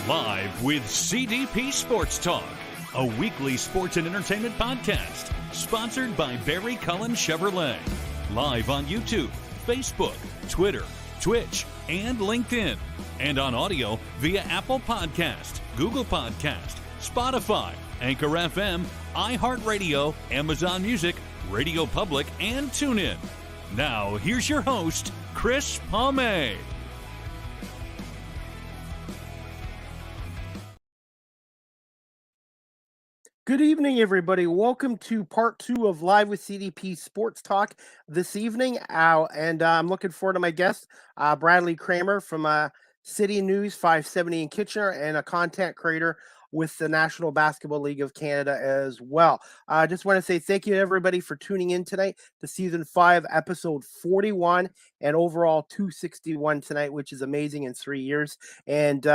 Live with CDP Sports Talk, a weekly sports and entertainment podcast sponsored by Barry Cullen Chevrolet. Live on YouTube, Facebook, Twitter, Twitch, and LinkedIn. And on audio via Apple Podcast, Google Podcast, Spotify, Anchor FM, iHeartRadio, Amazon Music, Radio Public, and TuneIn. Now, here's your host, Chris Palme. Good evening, everybody. Welcome to part 2 of Live with CDP Sports Talk this evening. And I'm looking forward to my guest, Bradley Kraemer from CityNews 570 in Kitchener, and a content creator with the National Basketball League of Canada as well. I just want to say thank you to everybody for tuning in tonight to Season 5, Episode 41, and overall 261 tonight, which is amazing in 3 years. And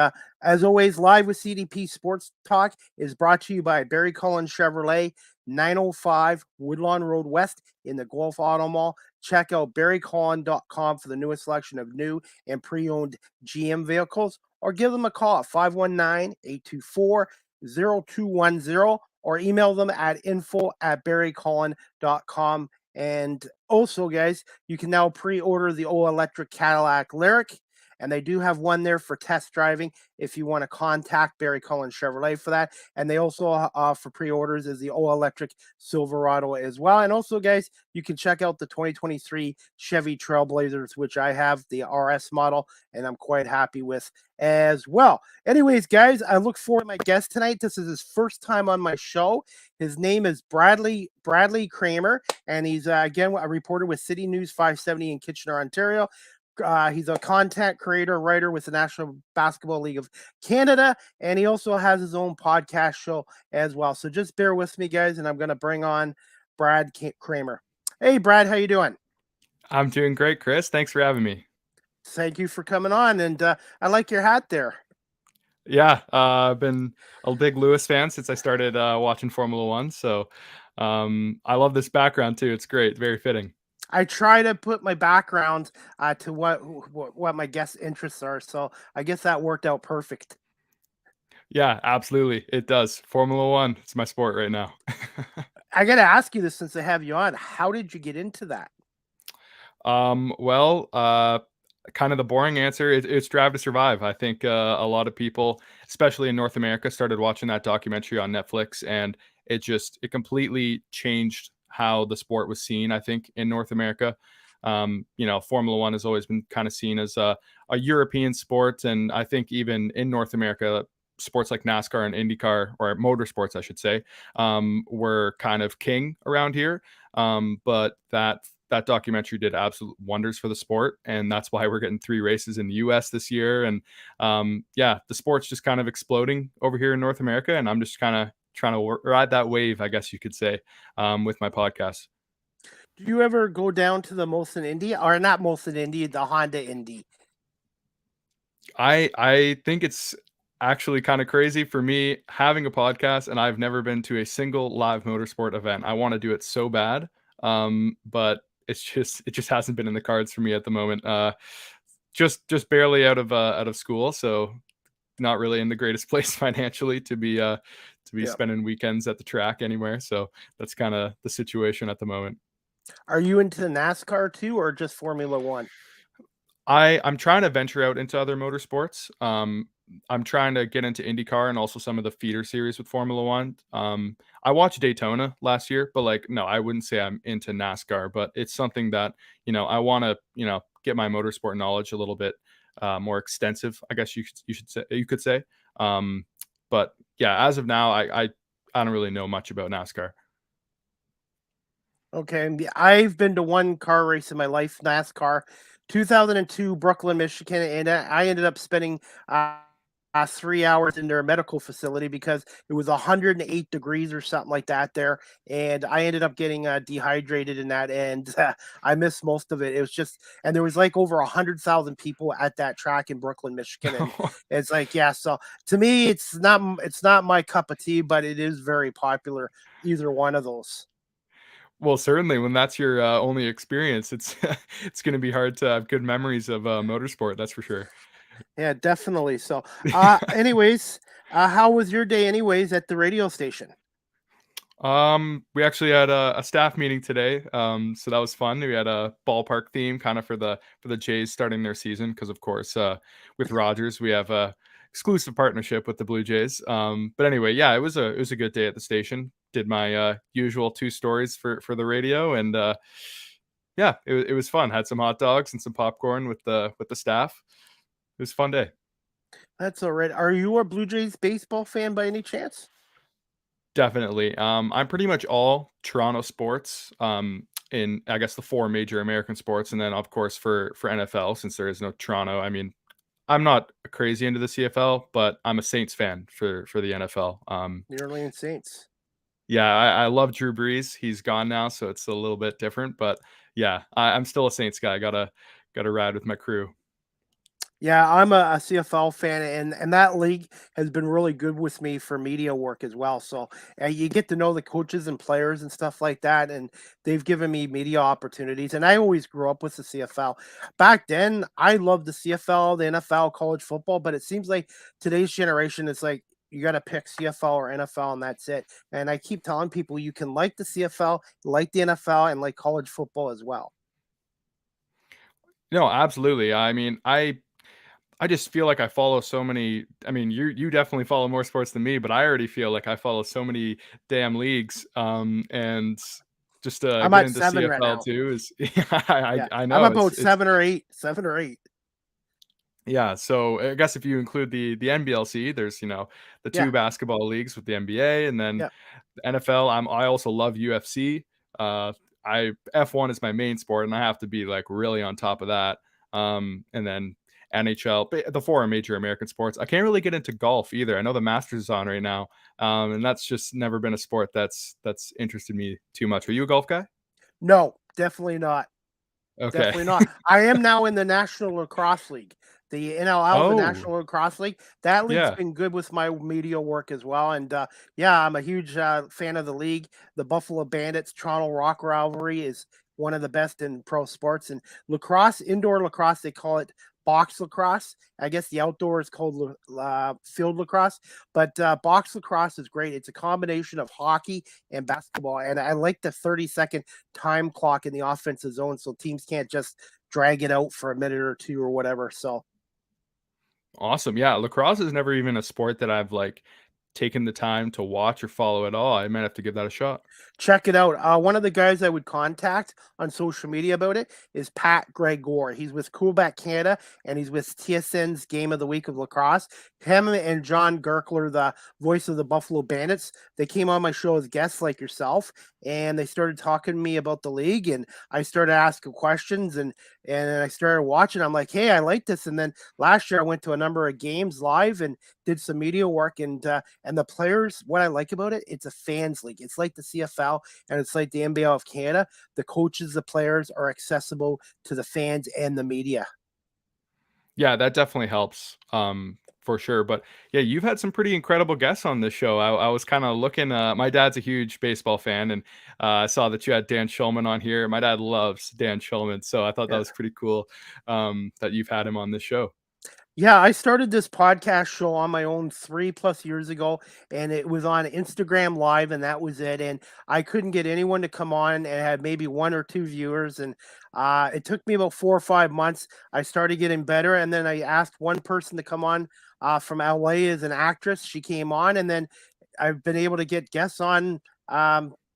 as always, Live with CDP Sports Talk is brought to you by Barry Cullen Chevrolet, 905 Woodlawn Road West in the Gulf Auto Mall. Check out barrycullen.com for the newest selection of new and pre-owned GM vehicles, or give them a call at 519-824-0210, or email them at info@barrycullen.com. And also, guys, you can now pre-order the all-electric Cadillac Lyric, and they do have one there for test driving if you want to contact Barry Cullen Chevrolet for that. And they also for pre-orders is the all-electric Silverado as well. And also, guys, you can check out the 2023 Chevy Trailblazers, which I have the RS model, and I'm quite happy with as well. Anyways, guys, I look forward to my guest tonight. This is his first time on my show. His name is Bradley Kraemer, and he's, again, a reporter with CityNews 570 in Kitchener, Ontario. He's a content creator, writer with the National Basketball League of Canada, and he also has his own podcast show as well. So just bear with me, guys, and I'm going to bring on Brad Kraemer. Hey, Brad, how you doing? I'm doing great, Chris. Thanks for having me. Thank you for coming on, and I like your hat there. Yeah, I've been a big Lewis fan since I started watching Formula One, so I love this background too. It's great, very fitting. I try to put my background to what my guest interests are, so I guess that worked out perfect. Yeah, absolutely. It does. Formula One, it's my sport right now. I got to ask you this since I have you on. How did you get into that? Well, kind of the boring answer, it's Drive to Survive. I think a lot of people, especially in North America, started watching that documentary on Netflix, and it completely changed how the sport was seen, I think, in North America. Formula One has always been kind of seen as a European sport. And I think even in North America, sports like NASCAR and IndyCar, or motorsports, I should say, were kind of king around here. But that documentary did absolute wonders for the sport. And that's why we're getting 3 races in the US this year. And the sport's just kind of exploding over here in North America. And I'm just kind of trying to ride that wave, I guess you could say, with my podcast. Do you ever go down to the Molson Indy, or not Molson Indy, the Honda Indy? I think it's actually kind of crazy for me having a podcast, and I've never been to a single live motorsport event. I want to do it so bad, but it just hasn't been in the cards for me at the moment. Just barely out of school, so not really in the greatest place financially to be spending weekends at the track anywhere. So that's kind of the situation at the moment. Are you into NASCAR too, or just Formula One? I'm trying to venture out into other motorsports. I'm trying to get into IndyCar and also some of the feeder series with Formula One. I watched Daytona last year, but no, I wouldn't say I'm into NASCAR, but it's something that, I want to, get my motorsport knowledge a little bit more extensive, I guess you could say. But yeah, as of now, I don't really know much about NASCAR. Okay, I've been to one car race in my life, NASCAR, 2002, Brooklyn, Michigan, and I ended up spending 3 hours in their medical facility because it was 108 degrees or something like that there, and I ended up getting dehydrated in that, and I missed most of it. It was just, and there was like over 100,000 people at that track in Brooklyn, Michigan, and it's like, yeah. So to me, it's not my cup of tea, but it is very popular. Either one of those. Well, certainly when that's your only experience, it's it's going to be hard to have good memories of motorsport. That's for sure. Yeah, definitely. So, anyways, how was your day, anyways, at the radio station? We actually had a staff meeting today, so that was fun. We had a ballpark theme kind of for the Jays starting their season because, of course, with Rogers, we have a exclusive partnership with the Blue Jays. But anyway, yeah, it was a good day at the station. Did my usual 2 stories for the radio, and yeah, it was fun. Had some hot dogs and some popcorn with the staff. It was a fun day. That's all right. Are you a Blue Jays baseball fan by any chance? Definitely. I'm pretty much all Toronto sports, in I guess the 4 major American sports, and then of course for NFL since there is no Toronto. I mean, I'm not crazy into the CFL, but I'm a Saints fan for the NFL. New Orleans Saints. Yeah, I love Drew Brees. He's gone now, so it's a little bit different, but yeah, I'm still a Saints guy. Gotta ride with my crew. Yeah, I'm a CFL fan, and that league has been really good with me for media work as well. So you get to know the coaches and players and stuff like that, and they've given me media opportunities. And I always grew up with the CFL. Back then, I loved the CFL, the NFL, college football, but it seems like today's generation is like you got to pick CFL or NFL, and that's it. And I keep telling people you can like the CFL, like the NFL, and like college football as well. No, absolutely. I mean, I just feel like I follow so many. I mean, you definitely follow more sports than me, but I already feel like I follow so many damn leagues. And just to I'm get at into 7 right CFL now. too is Yeah, I I'm know about it's 7 or 8, 7 or 8. yeah. So I guess if you include the NBLC, there's the Yeah, 2 basketball leagues with the NBA, and then yeah. NFL. I also love UFC. Uh, I F1 is my main sport, and I have to be like really on top of that. And then NHL, the 4 major American sports. I can't really get into golf either. I know the Masters is on right now, and that's just never been a sport that's interested me too much. Are you a golf guy? No, definitely not. Okay. Definitely not. I am now in the National Lacrosse League, the NLL, the Oh, National Lacrosse League. That league's yeah. been good with my media work as well. And yeah, I'm a huge fan of the league. The Buffalo Bandits Toronto Rock rivalry is one of the best in pro sports. And lacrosse, indoor lacrosse, they call it box lacrosse. I guess the outdoor is called field lacrosse, but box lacrosse is great. It's a combination of hockey and basketball, and I like the 30-second time clock in the offensive zone so teams can't just drag it out for a minute or two or whatever. So Awesome. Yeah, lacrosse is never even a sport that I've like taken the time to watch or follow at all. I might have to give that a shot. check it out. One of the guys I would contact on social media about it is Pat Gregor. He's with Coolback Canada and he's with TSN's Game of the Week of Lacrosse. Him and John Gerkler, the voice of the Buffalo Bandits, they came on my show as guests like yourself, and they started talking to me about the league, and I started asking questions, and I started watching. I'm like, hey, I like this. And then last year I went to a number of games live and did some media work, and the players, what I like about it, it's a fans league. It's like the CFL and it's like the NBA of Canada. The coaches, the players are accessible to the fans and the media. Yeah, that definitely helps, for sure. But yeah, you've had some pretty incredible guests on this show. I was kind of looking. My dad's a huge baseball fan, and I saw that you had Dan Shulman on here. My dad loves Dan Shulman, so I thought that Yeah. was pretty cool, that you've had him on this show. Yeah, I started this podcast show on my own 3+ years ago, and it was on Instagram Live, and that was it. And I couldn't get anyone to come on, and had maybe 1 or 2 viewers. And it took me about 4 or 5 months. I started getting better, and then I asked one person to come on from LA as an actress. She came on, and then I've been able to get guests on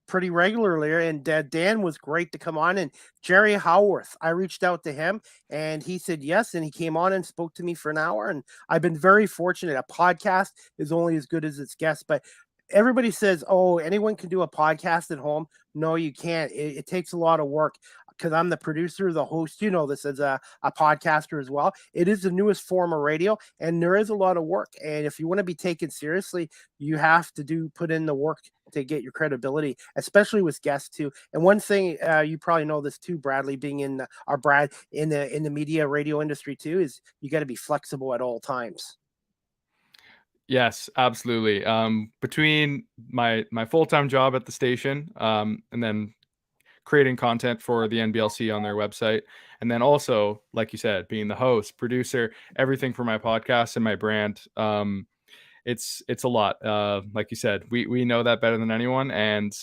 pretty regularly. And Dan was great to come on, and Jerry Howarth. I reached out to him and he said yes, and he came on and spoke to me for an hour, and I've been very fortunate. A podcast is only as good as its guest, but everybody says, oh, anyone can do a podcast at home. No, you can't. It takes a lot of work because I'm the producer, the host. You know this as a podcaster as well. It is the newest form of radio, and there is a lot of work. And if you want to be taken seriously, you have to put in the work to get your credibility, especially with guests too. And one thing you probably know this too, Bradley, being in our Brad in the media radio industry too, is you got to be flexible at all times. Yes, absolutely. Between my full time job at the station, and then creating content for the NBLC on their website. And then also, like you said, being the host, producer, everything for my podcast and my brand. It's a lot. Like you said, we know that better than anyone. And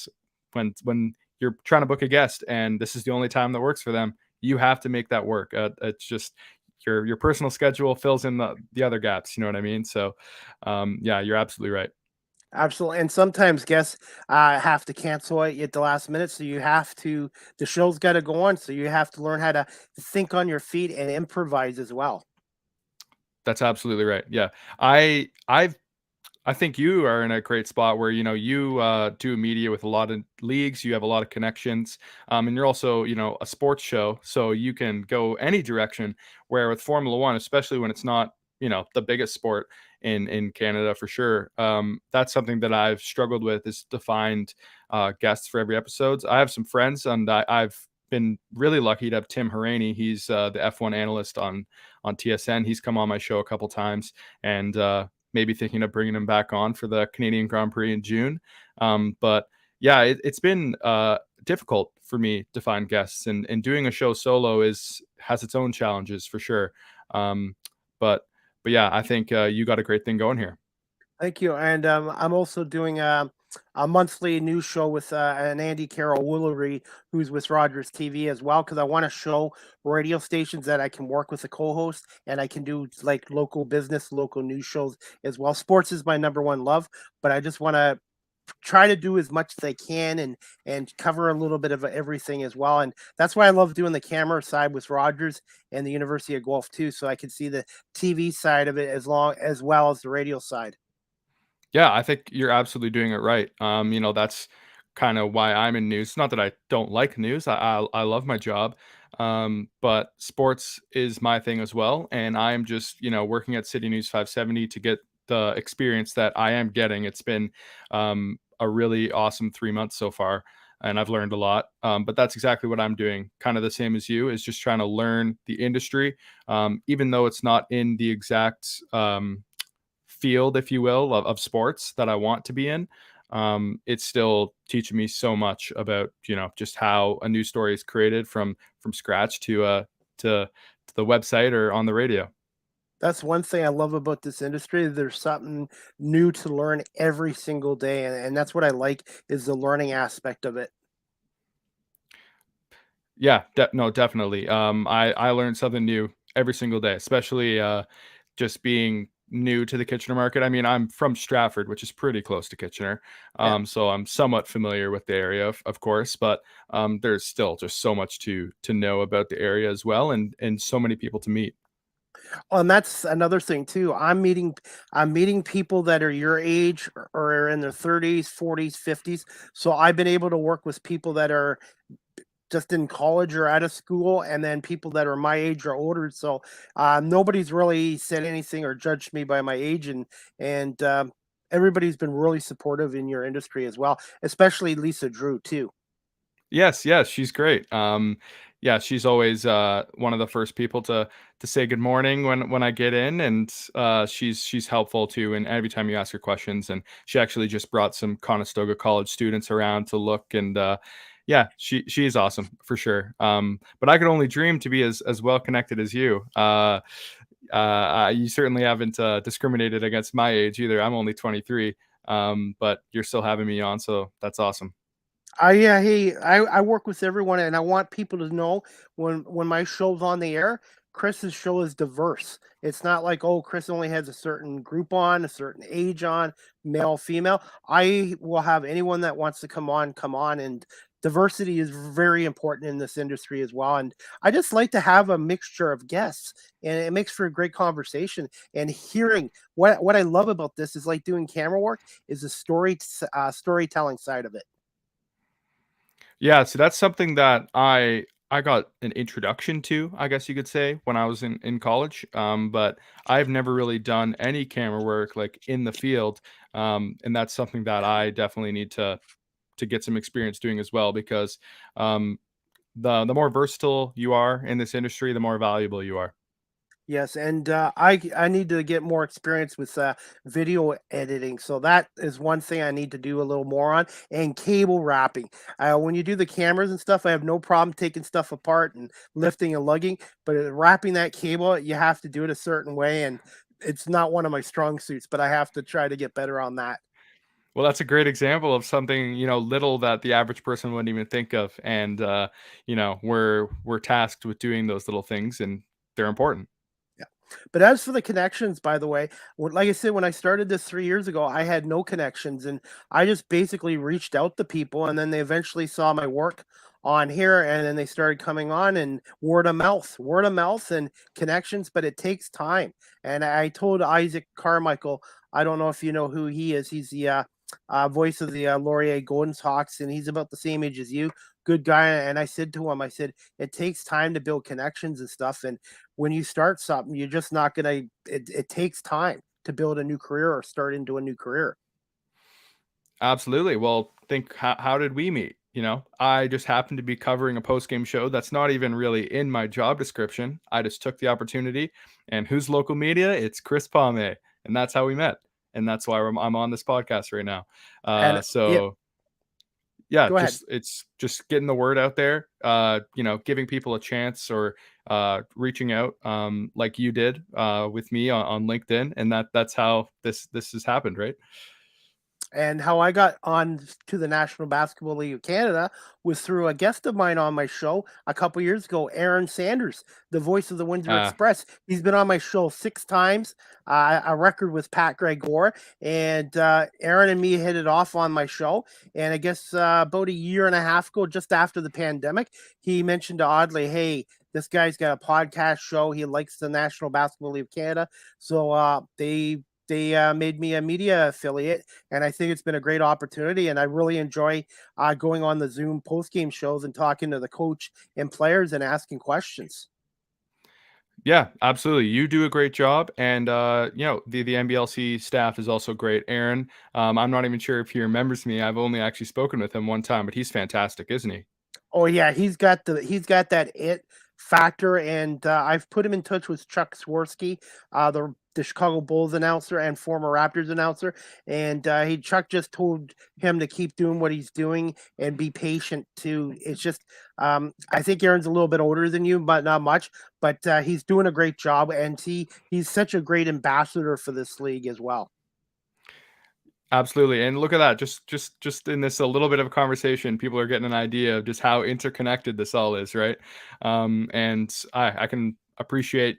when you're trying to book a guest and this is the only time that works for them, you have to make that work. It's just your personal schedule fills in the other gaps. You know what I mean? So, yeah, you're absolutely right. Absolutely. And sometimes guests have to cancel it at the last minute. So the show's got to go on. So you have to learn how to think on your feet and improvise as well. That's absolutely right. Yeah, I've I think you are in a great spot where you do media with a lot of leagues. You have a lot of connections, and you're also a sports show, so you can go any direction. Where with Formula One, especially when it's not the biggest sport in Canada for sure, that's something that I've struggled with is to find guests for every episodes. I have some friends, and I've been really lucky to have Tim Haraney. He's the F1 analyst on TSN. He's come on my show a couple times, and maybe thinking of bringing him back on for the Canadian Grand Prix in June. But yeah, it's been difficult for me to find guests, and doing a show solo has its own challenges for sure. But yeah, I think you got a great thing going here. Thank you. And I'm also doing a monthly news show with an Andy Carroll Woolery, who's with Rogers TV as well, because I want to show radio stations that I can work with a co-host and I can do like local business, local news shows as well. Sports is my number one love, but I just want to try to do as much as I can and cover a little bit of everything as well. And that's why I love doing the camera side with Rogers and the University of Guelph too, so I can see the TV side of it as well as the radio side. Yeah, I think you're absolutely doing it right. That's kind of why I'm in news. Not that I don't like news. I love my job. But sports is my thing as well. And I'm just, working at City News 570 to get the experience that I am getting. It's been a really awesome 3 months so far. And I've learned a lot. But that's exactly what I'm doing. Kind of the same as you, is just trying to learn the industry, even though it's not in the exact field, if you will, of sports that I want to be in. It's still teaching me so much about just how a news story is created from scratch to the website or on the radio. That's one thing I love about this industry. There's something new to learn every single day, and that's what I like is the learning aspect of it. Yeah, no, definitely. I learned something new every single day, especially just being new to the Kitchener market. I mean, I'm from Stratford, which is pretty close to Kitchener. Yeah. So I'm somewhat familiar with the area, of course, but there's still just so much to know about the area as well, and so many people to meet. Oh, and that's another thing too. I'm meeting people that are your age or are in their 30s, 40s, 50s. So I've been able to work with people that are just in college or out of school, and then people that are my age or older. So nobody's really said anything or judged me by my age, and everybody's been really supportive in your industry as well, especially Lisa Drew too. Yes, she's great. Yeah, she's always one of the first people to say good morning when I get in, and she's helpful too. And every time you ask her questions, and she actually just brought some Conestoga College students around to look, and yeah, she is awesome for sure. But I could only dream to be as well connected as you. You certainly haven't discriminated against my age either. I'm only 23, but you're still having me on, so that's awesome. I work with everyone, and I want people to know when my show's on the air, Chris's show is diverse. It's not like, oh, Chris only has a certain group on, a certain age on, male, female. I will have anyone that wants to come on, and diversity is very important in this industry as well. And I just like to have a mixture of guests, and it makes for a great conversation. And hearing what I love about this is like doing camera work is the storytelling side of it. Yeah, so that's something that I got an introduction to, I guess you could say, when I was in college. But I've never really done any camera work like in the field, and that's something that I definitely need to get some experience doing as well, because um, the more versatile you are in this industry, the more valuable you are. Yes, and I need to get more experience with video editing. So that is one thing I need to do a little more on. And cable wrapping. When you do the cameras and stuff, I have no problem taking stuff apart and lifting and lugging. But wrapping that cable, you have to do it a certain way, and it's not one of my strong suits. But I have to try to get better on that. Well, that's a great example of something, little that the average person wouldn't even think of. And, we're tasked with doing those little things, and they're important. Yeah. But as for the connections, by the way, like I said, when I started this 3 years ago, I had no connections, and I just basically reached out to people, and then they eventually saw my work on here, and then they started coming on, and word of mouth, and connections. But it takes time. And I told Isaac Carmichael, I don't know if you know who he is. He's the voice of the Laurier Golden Hawks, and he's about the same age as you. Good guy. And I said to him, I said, it takes time to build connections and stuff. And when you start something, you're just not gonna. It takes time to build a new career or start into a new career. Absolutely. Well, think how did we meet? I just happened to be covering a post game show that's not even really in my job description. I just took the opportunity, and who's local media? It's Chris Palme, and that's how we met, and that's why I'm on this podcast right now. And yeah, So yeah, go ahead. it's just getting the word out there. Giving people a chance, or reaching out, like you did with me on LinkedIn, and that's how this has happened, right? And how I got on to the National Basketball League of Canada was through a guest of mine on my show a couple years ago, Aaron Sanders, the voice of the Windsor Uh, Express. He's been on my show 6 times, a record with Pat Gregor. And Aaron and me hit it off on my show. And I guess about a year and a half ago, just after the pandemic, he mentioned to Audley, hey, this guy's got a podcast show. He likes the National Basketball League of Canada. So they made me a media affiliate, and I think it's been a great opportunity. And I really enjoy going on the Zoom post game shows and talking to the coach and players and asking questions. Yeah, absolutely. You do a great job, and the NBLC staff is also great. Aaron, I'm not even sure if he remembers me. I've only actually spoken with him one time, but he's fantastic, isn't he? Oh yeah, he's got that it factor, and I've put him in touch with Chuck Swirsky, the Chicago Bulls announcer and former Raptors announcer, and Chuck just told him to keep doing what he's doing and be patient too. It's just I think Aaron's a little bit older than you, but not much. But he's doing a great job, and he's such a great ambassador for this league as well. Absolutely. And look at that. Just in this a little bit of a conversation, people are getting an idea of just how interconnected this all is, right? And I can appreciate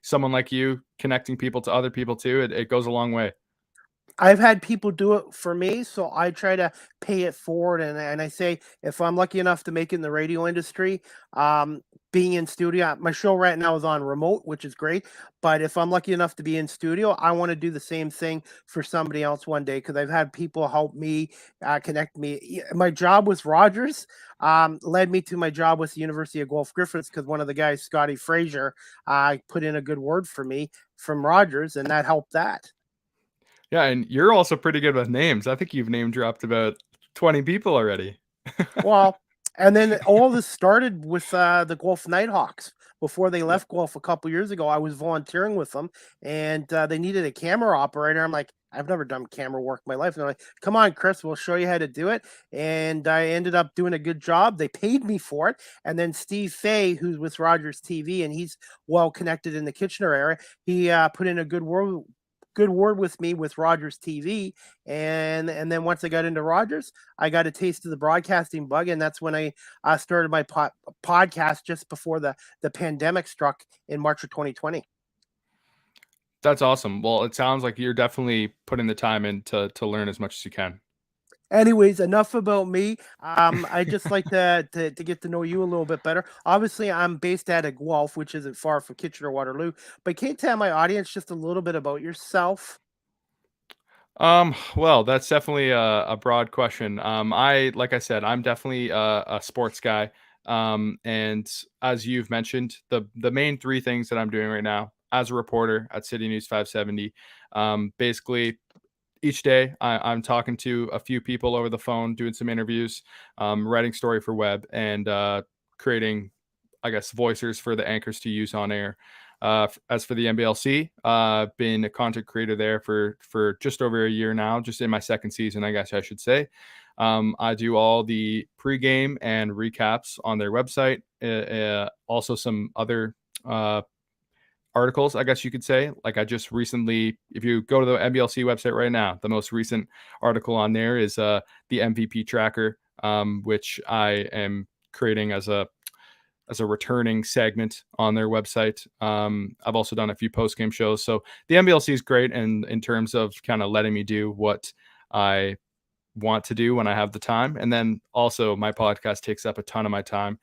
someone like you connecting people to other people too. It goes a long way. I've had people do it for me, so I try to pay it forward. And I say, if I'm lucky enough to make it in the radio industry, being in studio, my show right now is on remote, which is great. But if I'm lucky enough to be in studio, I want to do the same thing for somebody else one day, because I've had people help me connect me. My job with Rogers led me to my job with the University of Guelph Griffiths, because one of the guys, Scotty Frazier, put in a good word for me from Rogers, and that helped that. Yeah, and you're also pretty good with names. I think you've name dropped about 20 people already. Well, and then all this started with the Guelph Nighthawks. Before they Yeah. left Guelph a couple years ago, I was volunteering with them, and they needed a camera operator. I'm like, I've never done camera work in my life. And they're like, come on, Chris, we'll show you how to do it. And I ended up doing a good job. They paid me for it. And then Steve Fay, who's with Rogers TV, and he's well connected in the Kitchener area, he put in a good word with me with Rogers TV, and then once I got into Rogers, I got a taste of the broadcasting bug, and that's when I started my podcast just before the pandemic struck in March of 2020. That's awesome. Well, it sounds like you're definitely putting the time in to learn as much as you can. Anyways, enough about me. I just like to get to know you a little bit better. Obviously, I'm based out of Guelph, which isn't far from Kitchener Waterloo. But can you tell my audience just a little bit about yourself? Well, that's definitely a broad question. Like I said, I'm definitely a sports guy. And as you've mentioned, the main three things that I'm doing right now as a reporter at City News 570, basically each day I'm talking to a few people over the phone, doing some interviews, writing story for web, and creating, I guess, voicers for the anchors to use on air. As for the NBLC, been a content creator there for just over a year now, just in my second season, I guess I should say. I do all the pregame and recaps on their website. Also some other articles, I guess you could say. Like I just recently, if you go to the NBLC website right now, the most recent article on there is the MVP tracker, which I am creating as a returning segment on their website. I've also done a few post-game shows. So the NBLC is great in terms of kind of letting me do what I want to do when I have the time. And then also my podcast takes up a ton of my time.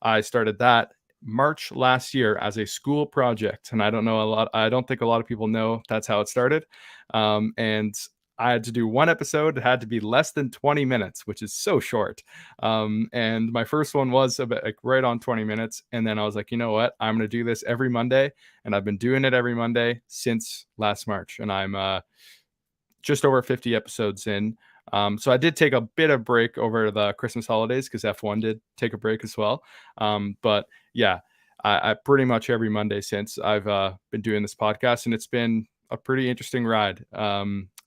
I started that March last year as a school project. And I don't think a lot of people know that's how it started. And I had to do one episode. It had to be less than 20 minutes, which is so short. And my first one was about like right on 20 minutes. And then I was like, you know what? I'm going to do this every Monday. And I've been doing it every Monday since last March. And I'm just over 50 episodes in. So I did take a bit of break over the Christmas holidays because F1 did take a break as well. But yeah, I pretty much every Monday since I've been doing this podcast, and it's been a pretty interesting ride.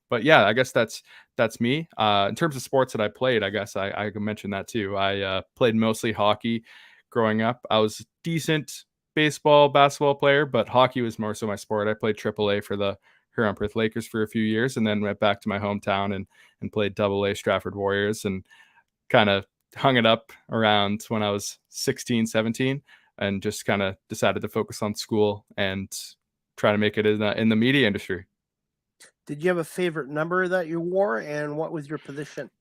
But yeah, I guess that's me. In terms of sports that I played, I guess I can mention that too. I played mostly hockey growing up. I was a decent basketball player, but hockey was more so my sport. I played AAA for the Huron-Perth Lakers for a few years, and then went back to my hometown and played AA Stratford Warriors, and kind of hung it up around when I was 16, 17, and just kind of decided to focus on school and try to make it in the media industry. Did you have a favorite number that you wore, and what was your position?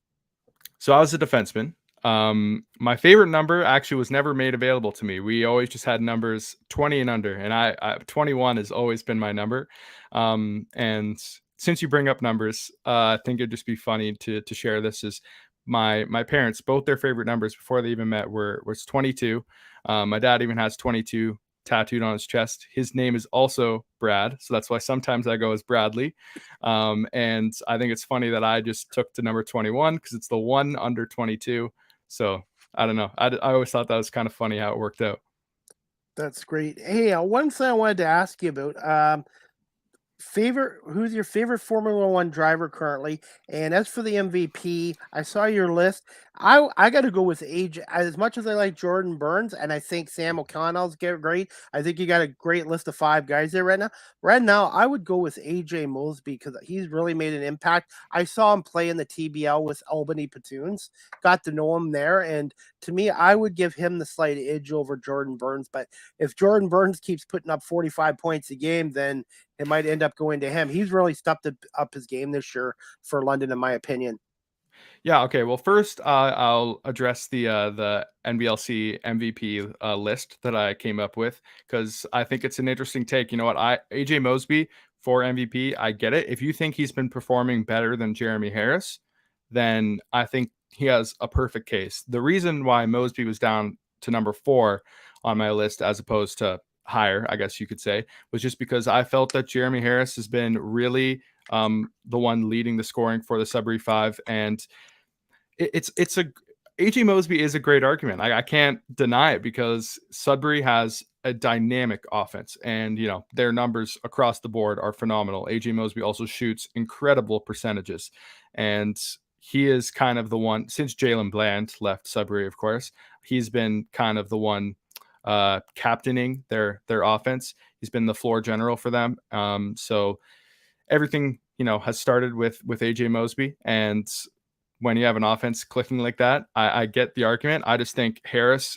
So I was a defenseman. My favorite number actually was never made available to me. We always just had numbers 20 and under, and I 21 has always been my number. And since you bring up numbers, I think it'd just be funny to share this. Is my parents, both their favorite numbers before they even met was 22. My dad even has 22 tattooed on his chest. His name is also Brad, so that's why sometimes I go as Bradley. And I think it's funny that I just took to number 21 because it's the one under 22. So I don't know. I always thought that was kind of funny how it worked out. That's great. Hey, one thing I wanted to ask you about, who's your favorite Formula One driver currently? And as for the MVP, I saw your list. I got to go with AJ. As much as I like Jordan Burns, and I think Sam O'Connell's great. I think you got a great list of 5 guys there right now. Right now, I would go with AJ Mosby because he's really made an impact. I saw him play in the TBL with Albany Platoons. Got to know him there, and to me, I would give him the slight edge over Jordan Burns. But if Jordan Burns keeps putting up 45 points a game, then it might end up going to him. He's really stepped up his game this year for London, in my opinion. Yeah. Okay. Well, first, I'll address the NBLC MVP list that I came up with because I think it's an interesting take. You know what? AJ Mosby for MVP. I get it. If you think he's been performing better than Jeremy Harris, then I think he has a perfect case. The reason why Mosby was down to number 4 on my list as opposed to higher, I guess you could say, was just because I felt that Jeremy Harris has been really the one leading the scoring for the Sudbury 5, and AJ Mosby is a great argument. I can't deny it because Sudbury has a dynamic offense, and their numbers across the board are phenomenal. AJ Mosby also shoots incredible percentages, and he is kind of the one since Jalen Bland left Sudbury. Of course, he's been kind of the one captaining their offense. He's been the floor general for them. So everything has started with AJ Mosby, and when you have an offense clicking like that, I get the argument. I just think Harris,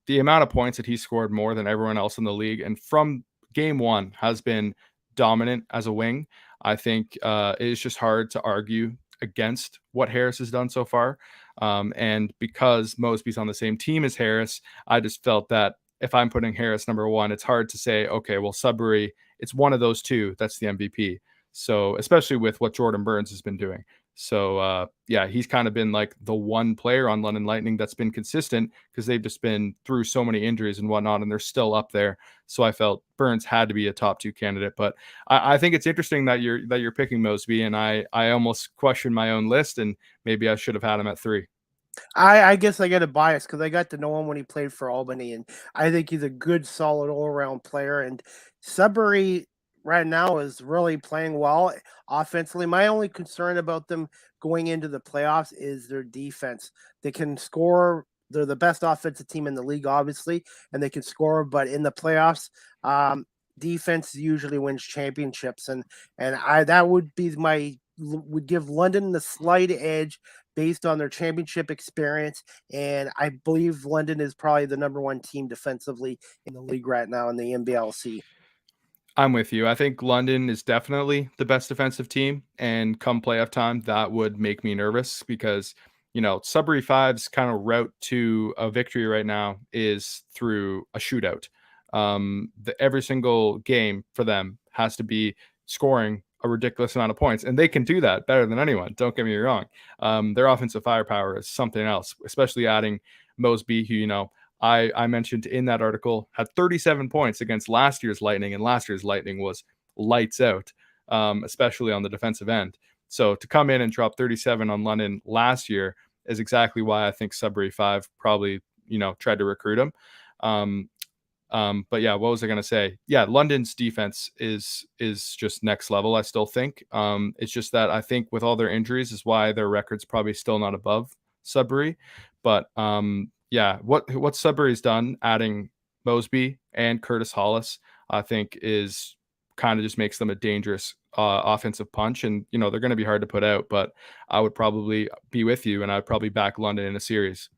the amount of points that he scored more than everyone else in the league, and from game 1 has been dominant as a wing. I think it's just hard to argue against what Harris has done so far. And because Mosby's on the same team as Harris, I just felt that if I'm putting Harris number 1, it's hard to say, okay, well, Sudbury, it's one of those 2 that's the MVP. So especially with what Jordan Burns has been doing. So yeah, he's kind of been like the one player on London Lightning that's been consistent because they've just been through so many injuries and whatnot, and they're still up there. So I felt Burns had to be a top 2 candidate. But I think it's interesting that you're picking Mosby, and I almost questioned my own list, and maybe I should have had him at 3. I guess I got a bias because I got to know him when he played for Albany, and I think he's a good, solid all-around player. And Sudbury right now is really playing well offensively. My only concern about them going into the playoffs is their defense. They can score. They're the best offensive team in the league, obviously, and they can score. But in the playoffs, um, defense usually wins championships, and I that would be my would give London the slight edge based on their championship experience. And I believe London is probably the number one team defensively in the league right now in the NBLC. I'm with you. I think London is definitely the best defensive team, and come playoff time, that would make me nervous because, Sudbury Five's kind of route to a victory right now is through a shootout. Every single game for them has to be scoring a ridiculous amount of points, and they can do that better than anyone. Don't get me wrong. Their offensive firepower is something else, especially adding Mosby, who, I mentioned in that article, had 37 points against last year's Lightning, and last year's Lightning was lights out, especially on the defensive end. So to come in and drop 37 on London last year is exactly why I think Sudbury 5 probably, tried to recruit him. But yeah, what was I going to say? Yeah, London's defense is just next level, I still think. It's just that I think with all their injuries is why their record's probably still not above Sudbury. But yeah, what Sudbury's done, adding Mosby and Curtis Hollis, I think is kind of just makes them a dangerous offensive punch. And, they're going to be hard to put out, but I would probably be with you, and I'd probably back London in a series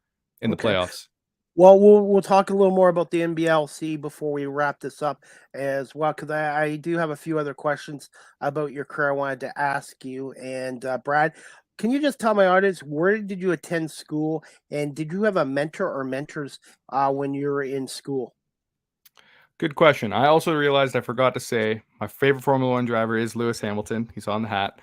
in the playoffs. Well, we'll talk a little more about the NBLC before we wrap this up as well, because I do have a few other questions about your career I wanted to ask you. And Brad, can you just tell my audience, where did you attend school, and did you have a mentor or mentors when you were in school? Good question. I also realized I forgot to say my favorite Formula One driver is Lewis Hamilton. He's on the hat.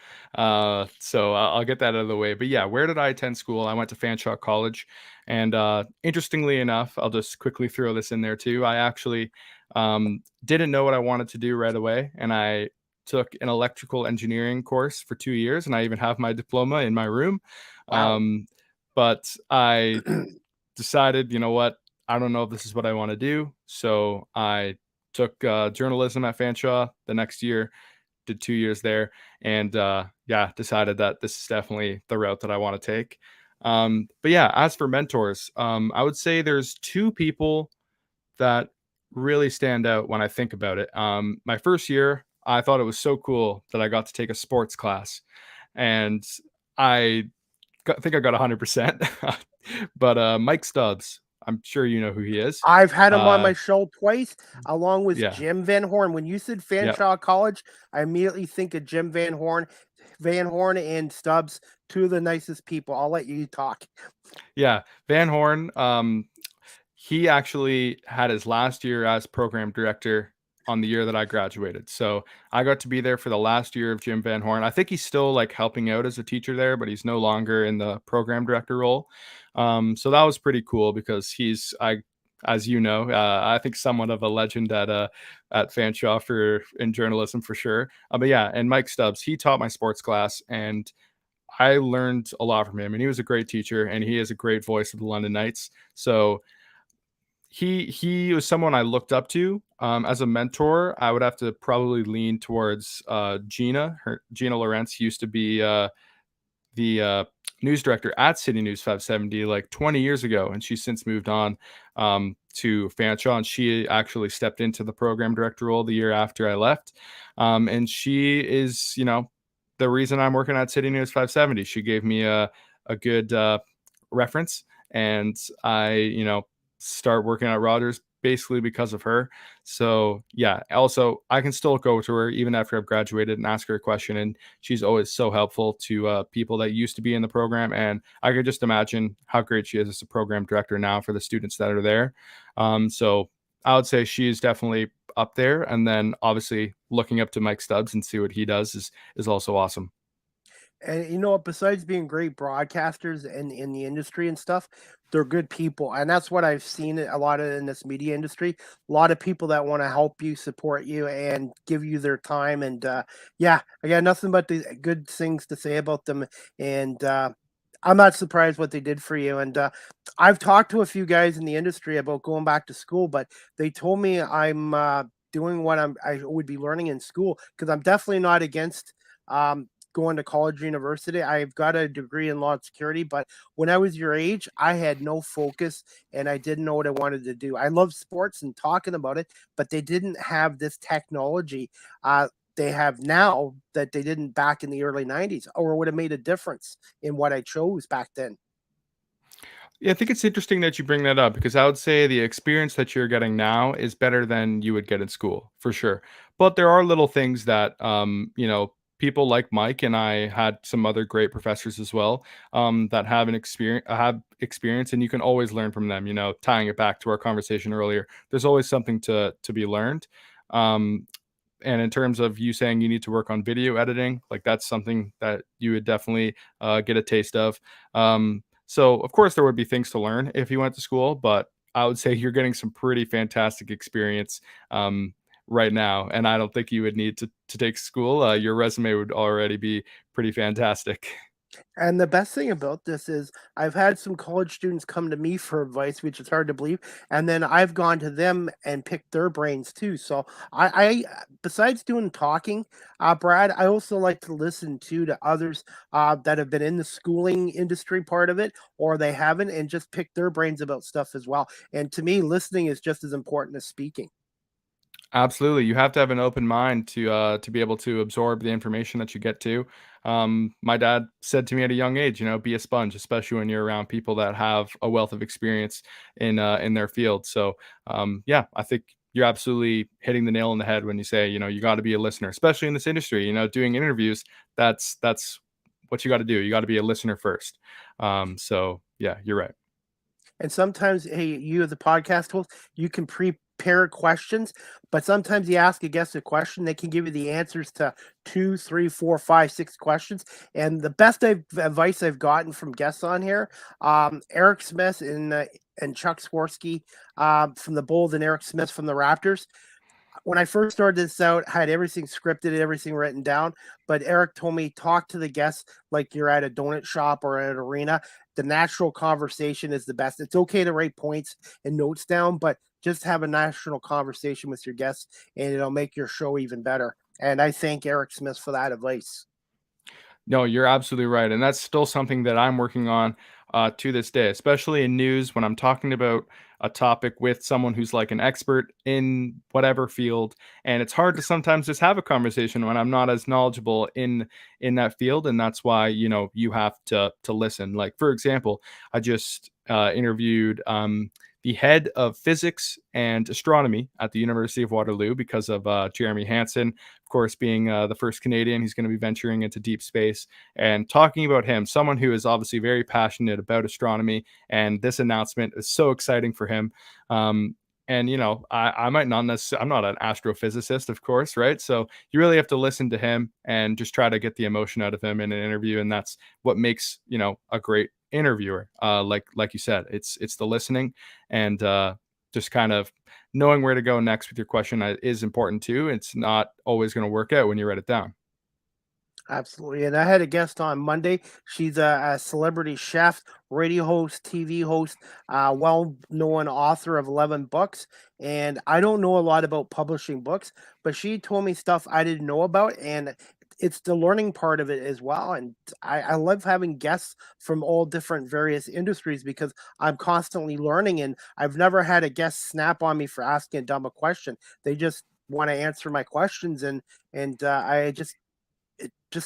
So I'll get that out of the way. But yeah, where did I attend school? I went to Fanshawe College. And interestingly enough, I'll just quickly throw this in there too. I actually didn't know what I wanted to do right away. And I took an electrical engineering course for 2 years. And I even have my diploma in my room. Wow. But I decided, you know what? I don't know if this is what I want to do. So I took journalism at Fanshawe the next year, did 2 years there, and decided that this is definitely the route that I want to take. But yeah, as for mentors, I would say there's two people that really stand out when I think about it. My first year, I thought it was so cool that I got to take a sports class, and I think I got 100%. But Mike Stubbs, I'm sure you know who he is. I've had him on my show twice, along with Yeah. Jim Van Horn. When you said Fanshawe College, I immediately think of Jim Van Horn. Van Horn and Stubbs, two of the nicest people. I'll let you talk. Yeah, Van Horn, he actually had his last year as program director on the year that I graduated. So I got to be there for the last year of Jim Van Horn. I think he's still like helping out as a teacher there, but he's no longer in the program director role. So that was pretty cool because as you know, I think somewhat of a legend at Fanshawe in journalism for sure. But yeah, and Mike Stubbs, he taught my sports class, and I learned a lot from him, and he was a great teacher, and he is a great voice of the London Knights. So he was someone I looked up to. As a mentor, I would have to probably lean towards Gina. Gina Lawrence used to be the news director at CityNews 570 like 20 years ago, and she's since moved on to Fanshawe, and she actually stepped into the program director role the year after I left. And she is, the reason I'm working at CityNews 570. She gave me a good reference, and I, start working at Rogers basically because of her. So yeah, also I can still go to her even after I've graduated and ask her a question, and she's always so helpful to people that used to be in the program, and I could just imagine how great she is as a program director now for the students that are there. So I would say she is definitely up there, and then obviously looking up to Mike Stubbs and see what he does is also awesome. And besides being great broadcasters and in the industry and stuff, they're good people. And that's what I've seen a lot of in this media industry. A lot of people that want to help you, support you, and give you their time. And I got nothing but the good things to say about them. And I'm not surprised what they did for you. And I've talked to a few guys in the industry about going back to school, but they told me I'm doing what I would be learning in school, because I'm definitely not against going to college or university. I've got a degree in law and security, but when I was your age, I had no focus and I didn't know what I wanted to do. I love sports and talking about it, but they didn't have this technology. They have now that they didn't back in the early 90s, or would have made a difference in what I chose back then. Yeah, I think it's interesting that you bring that up because I would say the experience that you're getting now is better than you would get in school for sure. But there are little things that, people like Mike and I had some other great professors as well, that have experience, and you can always learn from them. Tying it back to our conversation earlier, there's always something to be learned. Um, and in terms of you saying you need to work on video editing, like that's something that you would definitely get a taste of. So of course there would be things to learn if you went to school, but I would say you're getting some pretty fantastic experience right now, and I don't think you would need to take school. Your resume would already be pretty fantastic. And the best thing about this is I've had some college students come to me for advice, which is hard to believe, and then I've gone to them and picked their brains too. So I besides doing talking, Brad, I also like to listen to others that have been in the schooling industry part of it, or they haven't, and just pick their brains about stuff as well. And to me, listening is just as important as speaking. Absolutely, you have to have an open mind to be able to absorb the information that you get to. My dad said to me at a young age, be a sponge, especially when you're around people that have a wealth of experience in their field. So, yeah, I think you're absolutely hitting the nail on the head when you say, you got to be a listener, especially in this industry. Doing interviews, that's what you got to do. You got to be a listener first. So, yeah, you're right. And sometimes, hey, you as a podcast host, you can prepare questions, but sometimes you ask a guest a question, they can give you the answers to two, three, four, five, six questions. And the best advice I've gotten from guests on here, Eric Smith and Chuck Swirsky from the Bulls, and Eric Smith from the Raptors. When I first started this out, I had everything scripted, everything written down. But Eric told me talk to the guests like you're at a donut shop or at an arena. The natural conversation is the best. It's okay to write points and notes down, but just have a natural conversation with your guests, and it'll make your show even better. And I thank Eric Smith for that advice. No, you're absolutely right, and that's still something that I'm working on to this day, especially in news when I'm talking about a topic with someone who's like an expert in whatever field. And it's hard to sometimes just have a conversation when I'm not as knowledgeable in that field, and that's why you have to listen. Like for example, I just interviewed the head of physics and astronomy at the University of Waterloo because of Jeremy Hansen, of course, being the first Canadian. He's going to be venturing into deep space, and talking about him, someone who is obviously very passionate about astronomy. And this announcement is so exciting for him. And I might not necessarily, I'm not an astrophysicist, of course, right? So you really have to listen to him and just try to get the emotion out of him in an interview, and that's what makes a great interviewer. Like you said, it's the listening, and just kind of knowing where to go next with your question is important too. It's not always going to work out when you write it down. Absolutely. And I had a guest on Monday. She's a celebrity chef, radio host, TV host, well known author of 11 books. And I don't know a lot about publishing books, but she told me stuff I didn't know about. And it's the learning part of it as well. And I love having guests from all different various industries, because I'm constantly learning. And I've never had a guest snap on me for asking a dumb question. They just want to answer my questions. And I just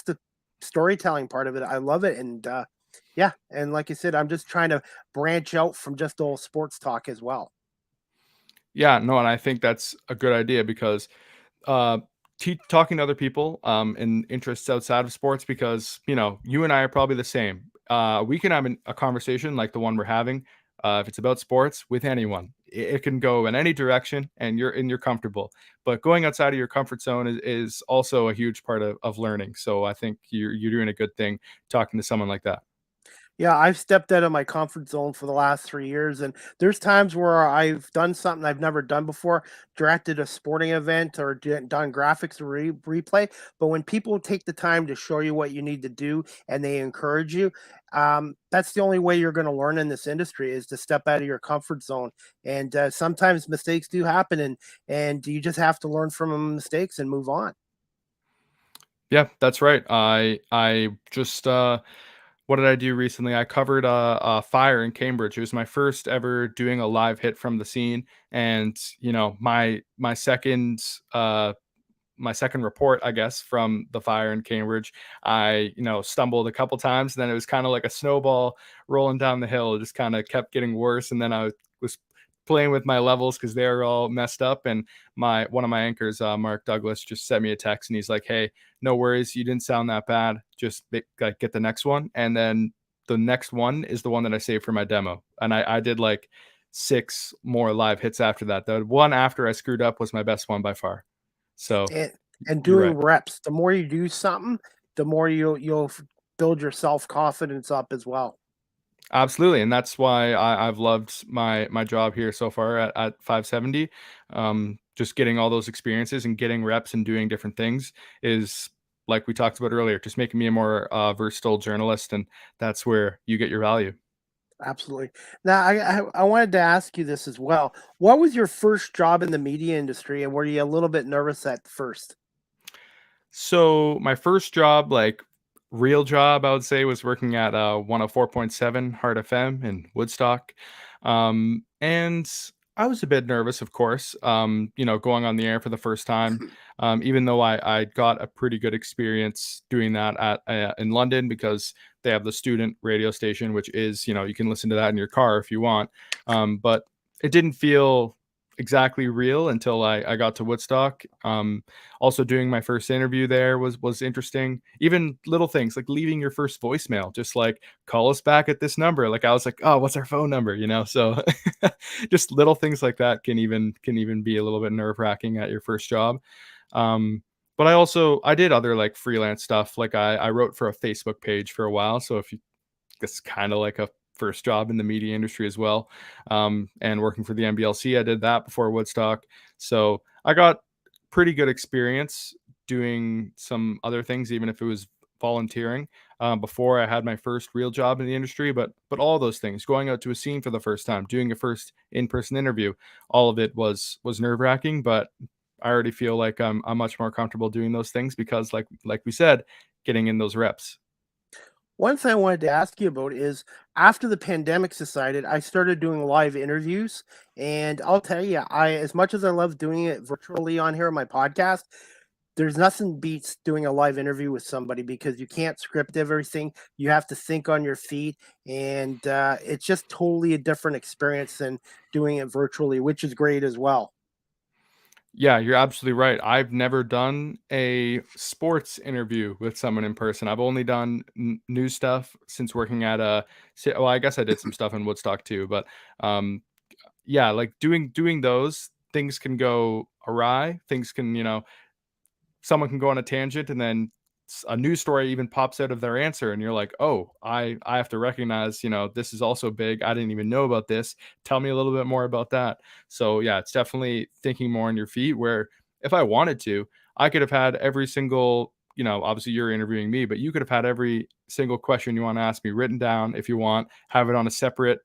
the storytelling part of it. I love it. And yeah, and like I said, I'm just trying to branch out from just all sports talk as well. Yeah, no, and I think that's a good idea because uh, talking to other people in interests outside of sports, because you and I are probably the same. We can have a conversation like the one we're having, if it's about sports, with anyone. It can go in any direction, and you're comfortable. But going outside of your comfort zone is also a huge part of learning. So I think you're doing a good thing talking to someone like that. Yeah, I've stepped out of my comfort zone for the last 3 years, and there's times where I've done something I've never done before, directed a sporting event or done graphics replay. But when people take the time to show you what you need to do and they encourage you, that's the only way you're going to learn in this industry is to step out of your comfort zone. And sometimes mistakes do happen, and you just have to learn from mistakes and move on. Yeah, that's right. I just what did I do recently? I covered a fire in Cambridge. It was my first ever doing a live hit from the scene, and my second report, I guess, from the fire in Cambridge, I, stumbled a couple times. And then it was kind of like a snowball rolling down the hill. It just kind of kept getting worse. And then I was playing with my levels because they were all messed up. And one of my anchors, Mark Douglas, just sent me a text and he's like, "Hey, no worries, you didn't sound that bad. Just get the next one." And then the next one is the one that I saved for my demo. And I did like 6 more live hits after that. The one after I screwed up was my best one by far. So And you're doing right. reps, the more you do something, the more you'll build your self-confidence up as well. Absolutely, and that's why I've loved my job here so far at 570. Just getting all those experiences and getting reps and doing different things is, like we talked about earlier, just making me a more versatile journalist, and that's where you get your value. Absolutely. Now, I wanted to ask you this as well. What was your first job in the media industry, and were you a little bit nervous at first? So my first job, like real job, I would say, was working at 104.7 Heart FM in Woodstock. And I was a bit nervous, of course, going on the air for the first time. Even though I got a pretty good experience doing that at in London because they have the student radio station, which is, you can listen to that in your car if you want. But it didn't feel exactly real until I got to Woodstock. Also doing my first interview there was interesting. Even little things like leaving your first voicemail, just like call us back at this number. Like I was like, oh, what's our phone number? So just little things like that can even be a little bit nerve wracking at your first job. But I did other like freelance stuff. Like I wrote for a Facebook page for a while. So if you it's kind of like a first job in the media industry as well. And working for the NBLC, I did that before Woodstock. So I got pretty good experience doing some other things, even if it was volunteering, before I had my first real job in the industry. But all those things, going out to a scene for the first time, doing a first in-person interview, all of it was nerve-wracking, but I already feel like I'm much more comfortable doing those things because like we said, getting in those reps. One thing I wanted to ask you about is after the pandemic subsided, I started doing live interviews, and I'll tell you, I as much as I love doing it virtually on here on my podcast, there's nothing beats doing a live interview with somebody because you can't script everything. You have to think on your feet, and it's just totally a different experience than doing it virtually, which is great as well. Yeah, you're absolutely right. I've never done a sports interview with someone in person. I've only done news stuff since working at well, I guess I did some stuff in Woodstock too, but yeah, like doing those things can go awry. Things can, someone can go on a tangent and then a news story even pops out of their answer and you're like, "Oh, I have to recognize, this is also big. I didn't even know about this. Tell me a little bit more about that." So, yeah, it's definitely thinking more on your feet where if I wanted to, I could have had every single, obviously you're interviewing me, but you could have had every single question you want to ask me written down if you want, have it on a separate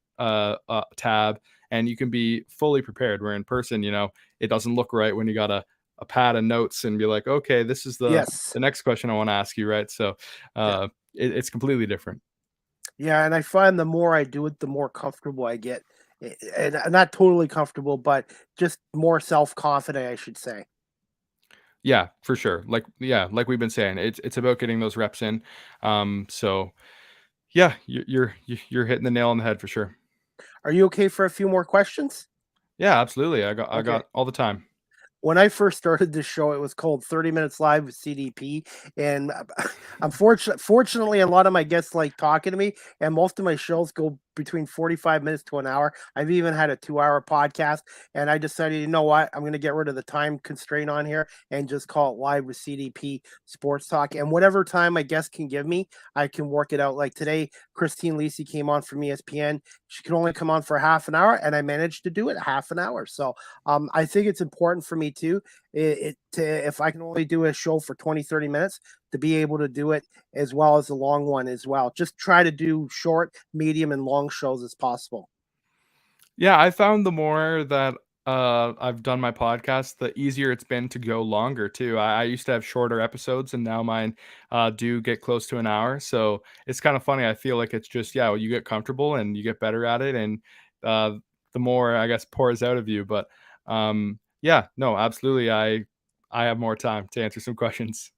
tab, and you can be fully prepared. Where in person, it doesn't look right when you got a pad of notes and be like, okay, this is the Yes. next question I want to ask you, right? So Yeah. it's completely different. Yeah, and I find the more I do it, the more comfortable I get. And not totally comfortable, but just more self-confident, I should say. Yeah, for sure. Like we've been saying, it's about getting those reps in. So yeah, you're hitting the nail on the head for sure. Are you okay for a few more questions? Yeah, absolutely. I Okay. got all the time. When I first started this show, it was called 30 Minutes Live with CDP. And fortunately, a lot of my guests like talking to me, and most of my shows go between 45 minutes to an hour. I've even had a 2-hour podcast, and I decided, you know what, I'm going to get rid of the time constraint on here and just call it Live with CDP Sports Talk. And whatever time my guest can give me, I can work it out. Like today, Christine Lisi came on from ESPN. She could only come on for half an hour, and I managed to do it half an hour. So I think it's important for me too. If I can only do a show for 20, 30 minutes, to be able to do it as well as the long one as well. Just try to do short, medium, and long shows as possible. Yeah, I found the more that I've done my podcast, the easier it's been to go longer too. I used to have shorter episodes, and now mine do get close to an hour. So it's kind of funny. I feel like it's just you get comfortable and you get better at it, and uh, the more I guess pours out of you. But yeah, no, absolutely. I have more time to answer some questions.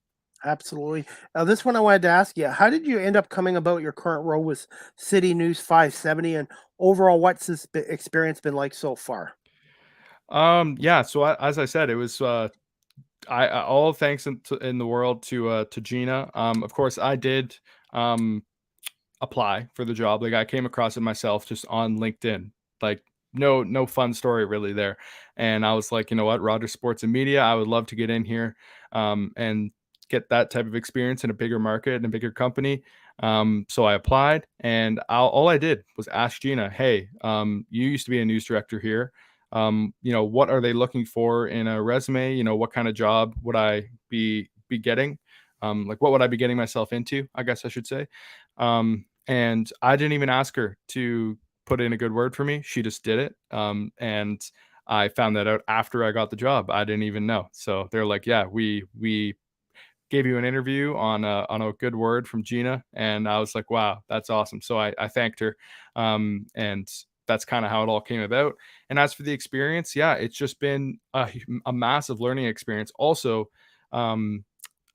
Absolutely. This one I wanted to ask you: how did you end up coming about your current role with City News 570, and overall, what's this experience been like so far? Yeah. So as I said, it was I all thanks in the world to Gina. Of course, I did apply for the job. Like I came across it myself just on LinkedIn. Like no fun story really there. And I was like, you know what, Rogers Sports and Media, I would love to get in here and get that type of experience in a bigger market and a bigger company. So I applied, and all I did was ask Gina, hey, you used to be a news director here. What are they looking for in a resume? What kind of job would I be getting? Like what would I be getting myself into? I guess I should say. And I didn't even ask her to put in a good word for me. She just did it. And I found that out after I got the job. I didn't even know. So they're like, yeah, we gave you an interview on a good word from Gina. And I was like, wow, that's awesome. So I thanked her. And that's kind of how it all came about. And as for the experience, yeah, it's just been a massive learning experience. Also,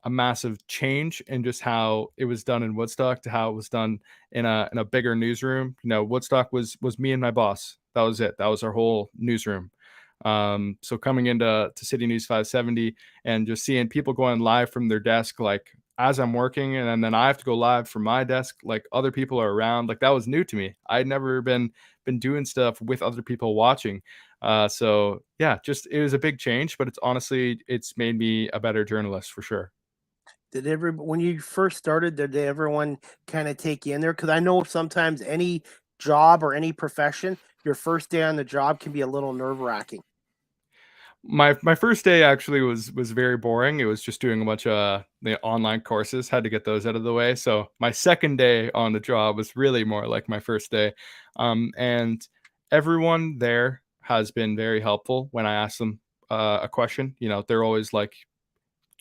a massive change in just how it was done in Woodstock to how it was done in a bigger newsroom. Woodstock was me and my boss. That was it. That was our whole newsroom. So coming into City News 570 and just seeing people going live from their desk, like as I'm working, and then I have to go live from my desk, like other people are around, like that was new to me. I'd never been doing stuff with other people watching. So yeah, just it was a big change, but it's made me a better journalist for sure. When you first started, did everyone kind of take you in there? Because I know sometimes any job or any profession, your first day on the job can be a little nerve wracking. My first day actually was very boring. It was just doing a bunch of the online courses, had to get those out of the way. So my second day on the job was really more like my first day. And everyone there has been very helpful when I ask them a question. They're always like,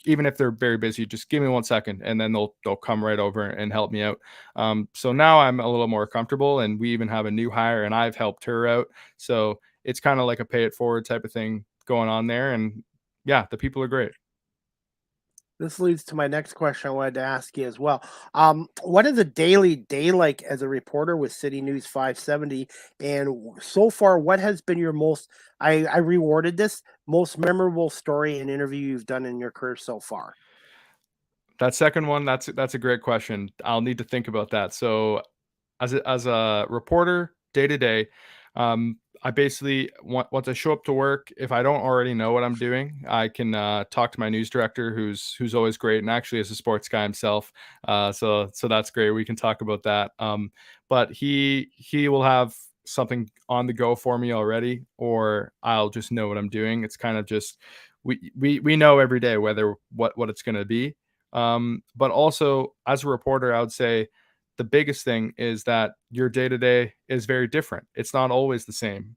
even if they're very busy, just give me 1 second, and then they'll come right over and help me out. So now I'm a little more comfortable, and we even have a new hire, and I've helped her out. So it's kind of like a pay it forward type of thing going on there. And yeah, the people are great. This leads to my next question I wanted to ask you as well. What is a daily day like as a reporter with City News 570? And so far, what has been your I rewarded this, most memorable story and interview you've done in your career so far? That second one, that's a great question. I'll need to think about that. So as a reporter day to day, I basically once I show up to work, if I don't already know what I'm doing, I can talk to my news director, who's always great, and actually is a sports guy himself. So that's great. We can talk about that. But he will have something on the go for me already, or I'll just know what I'm doing. It's kind of just we know every day whether what it's going to be. But also as a reporter, I would say the biggest thing is that your day to day is very different. It's not always the same.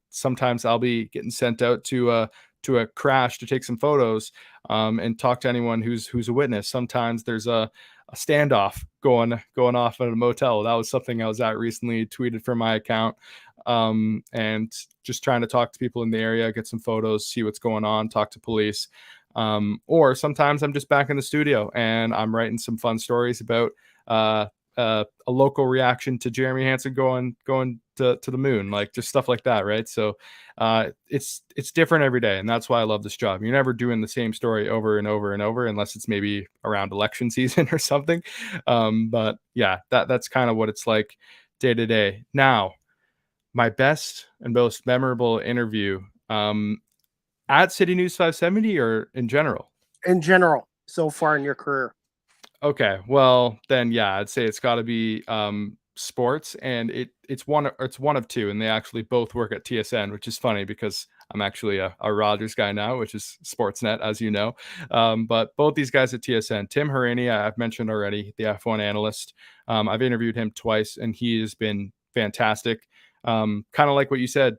Sometimes I'll be getting sent out to a crash to take some photos and talk to anyone who's a witness. Sometimes there's a standoff going off at a motel. That was something I was at recently, tweeted from my account, and just trying to talk to people in the area, get some photos, see what's going on, talk to police. Or sometimes I'm just back in the studio and I'm writing some fun stories about a local reaction to Jeremy Hansen going to the moon, like just stuff like that, right? So it's different every day, and that's why I love this job. You're never doing the same story over and over and over, unless it's maybe around election season or something. But yeah, that's kind of what it's like day to day. Now, my best and most memorable interview at CityNews 570 or in general? In general, so far in your career. Okay, well then, yeah, I'd say it's got to be sports, and it's one of two, and they actually both work at TSN, which is funny because I'm actually a Rogers guy now, which is Sportsnet, as you know. But both these guys at TSN, Tim Hauraney, I've mentioned already, the F1 analyst. I've interviewed him twice, and he has been fantastic. Kind of like what you said,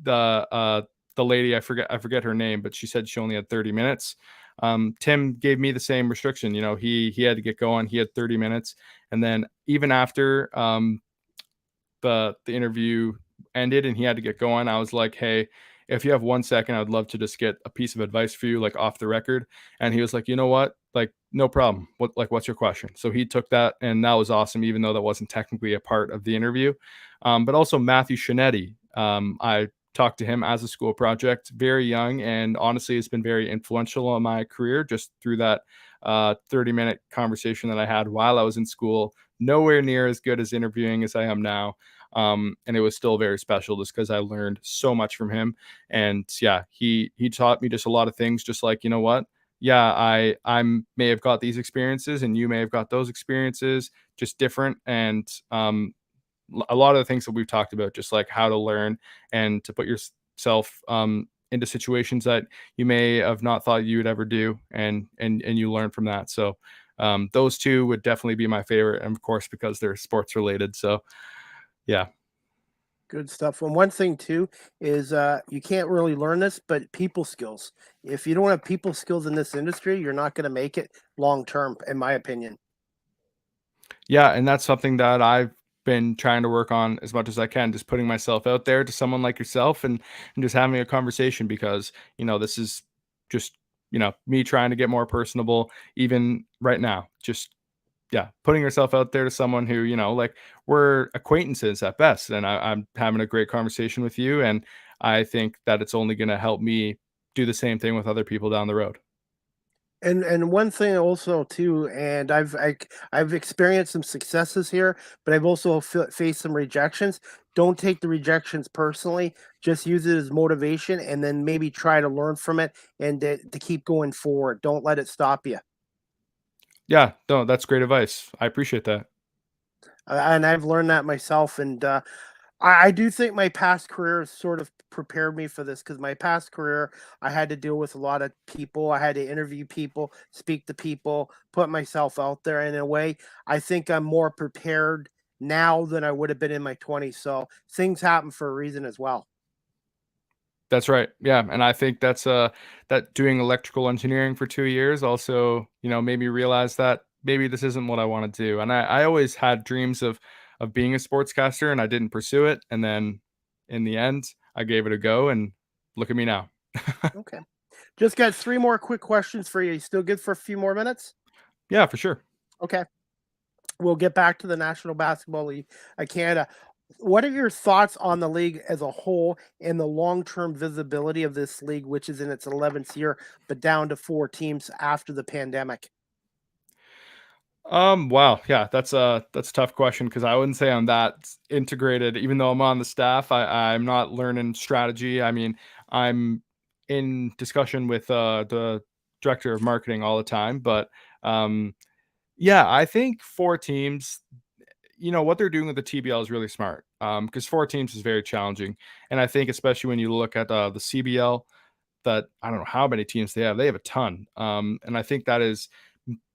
the lady, I forget her name, but she said she only had 30 minutes. Tim gave me the same restriction. You know, he had to get going. He had 30 minutes. And then even after the interview ended and he had to get going, I was like, hey, if you have 1 second, I'd love to just get a piece of advice for you, like off the record. And he was like, you know what? Like, no problem. What's your question? So he took that, and that was awesome, even though that wasn't technically a part of the interview. But also Matthew Shinetti. I talked to him as a school project, very young, and honestly, it's been very influential on my career just through that 30-minute conversation that I had while I was in school. Nowhere near as good as interviewing as I am now. And it was still very special just because I learned so much from him. And yeah, he taught me just a lot of things, just like, you know what? Yeah, I may have got these experiences and you may have got those experiences, just different. And a lot of the things that we've talked about, just like how to learn and to put yourself into situations that you may have not thought you would ever do, and you learn from that. So those two would definitely be my favorite, and of course because they're sports related. So yeah. Good stuff. And one thing too is you can't really learn this, but people skills. If you don't have people skills in this industry, you're not going to make it long term, in my opinion. Yeah, and that's something that I've been trying to work on as much as I can, just putting myself out there to someone like yourself, and just having a conversation, because, you know, this is just, you know, me trying to get more personable even right now. Just, yeah, putting yourself out there to someone who, you know, like, we're acquaintances at best, and I'm having a great conversation with you, and I think that it's only going to help me do the same thing with other people down the road. And one thing also too, and I've experienced some successes here, but I've also faced some rejections. Don't take the rejections personally. Just use it as motivation, and then maybe try to learn from it and to keep going forward. Don't let it stop you. Yeah, no, that's great advice. I appreciate that. And I've learned that myself. And I do think my past career has sort of prepared me for this, because my past career, I had to deal with a lot of people. I had to interview people, speak to people, put myself out there. In a way, I think I'm more prepared now than I would have been in my 20s. So things happen for a reason as well. That's right. Yeah, and I think that's that doing electrical engineering for 2 years also, you know, made me realize that maybe this isn't what I want to do. And I always had dreams of being a sportscaster, and I didn't pursue it. And then in the end, I gave it a go, and look at me now. Okay. Just got three more quick questions for you. You still good for a few more minutes? Yeah, for sure. Okay. We'll get back to the National Basketball League of Canada. What are your thoughts on the league as a whole and the long-term visibility of this league, which is in its 11th year, but down to 4 teams after the pandemic? Wow, yeah, that's a tough question, because I wouldn't say I'm that integrated, even though I'm on the staff. I'm not learning strategy. I mean, I'm in discussion with the director of marketing all the time, but um, yeah, I think 4 teams, you know, what they're doing with the TBL is really smart, because 4 teams is very challenging, and I think especially when you look at the CBL, that I don't know how many teams they have. They have a ton, and I think that is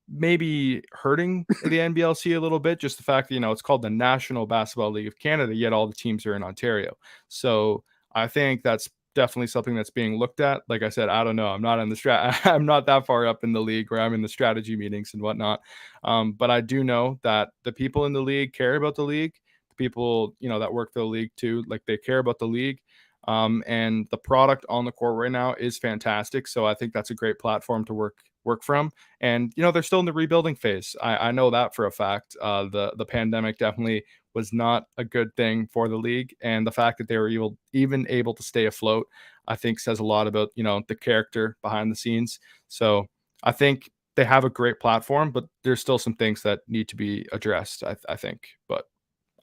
maybe hurting the NBLC a little bit. Just the fact that, you know, it's called the National Basketball League of Canada, yet all the teams are in Ontario. So I think that's definitely something that's being looked at. Like I said, I don't know. I'm not in the I'm not that far up in the league where I'm in the strategy meetings and whatnot. But I do know that the people in the league care about the league. The people, you know, that work for the league too, like, they care about the league. And the product on the court right now is fantastic. So I think that's a great platform to work from. And, you know, they're still in the rebuilding phase. I know that for a fact. The pandemic definitely was not a good thing for the league, and the fact that they were even able to stay afloat, I think says a lot about, you know, the character behind the scenes. So I think they have a great platform, but there's still some things that need to be addressed, I think. But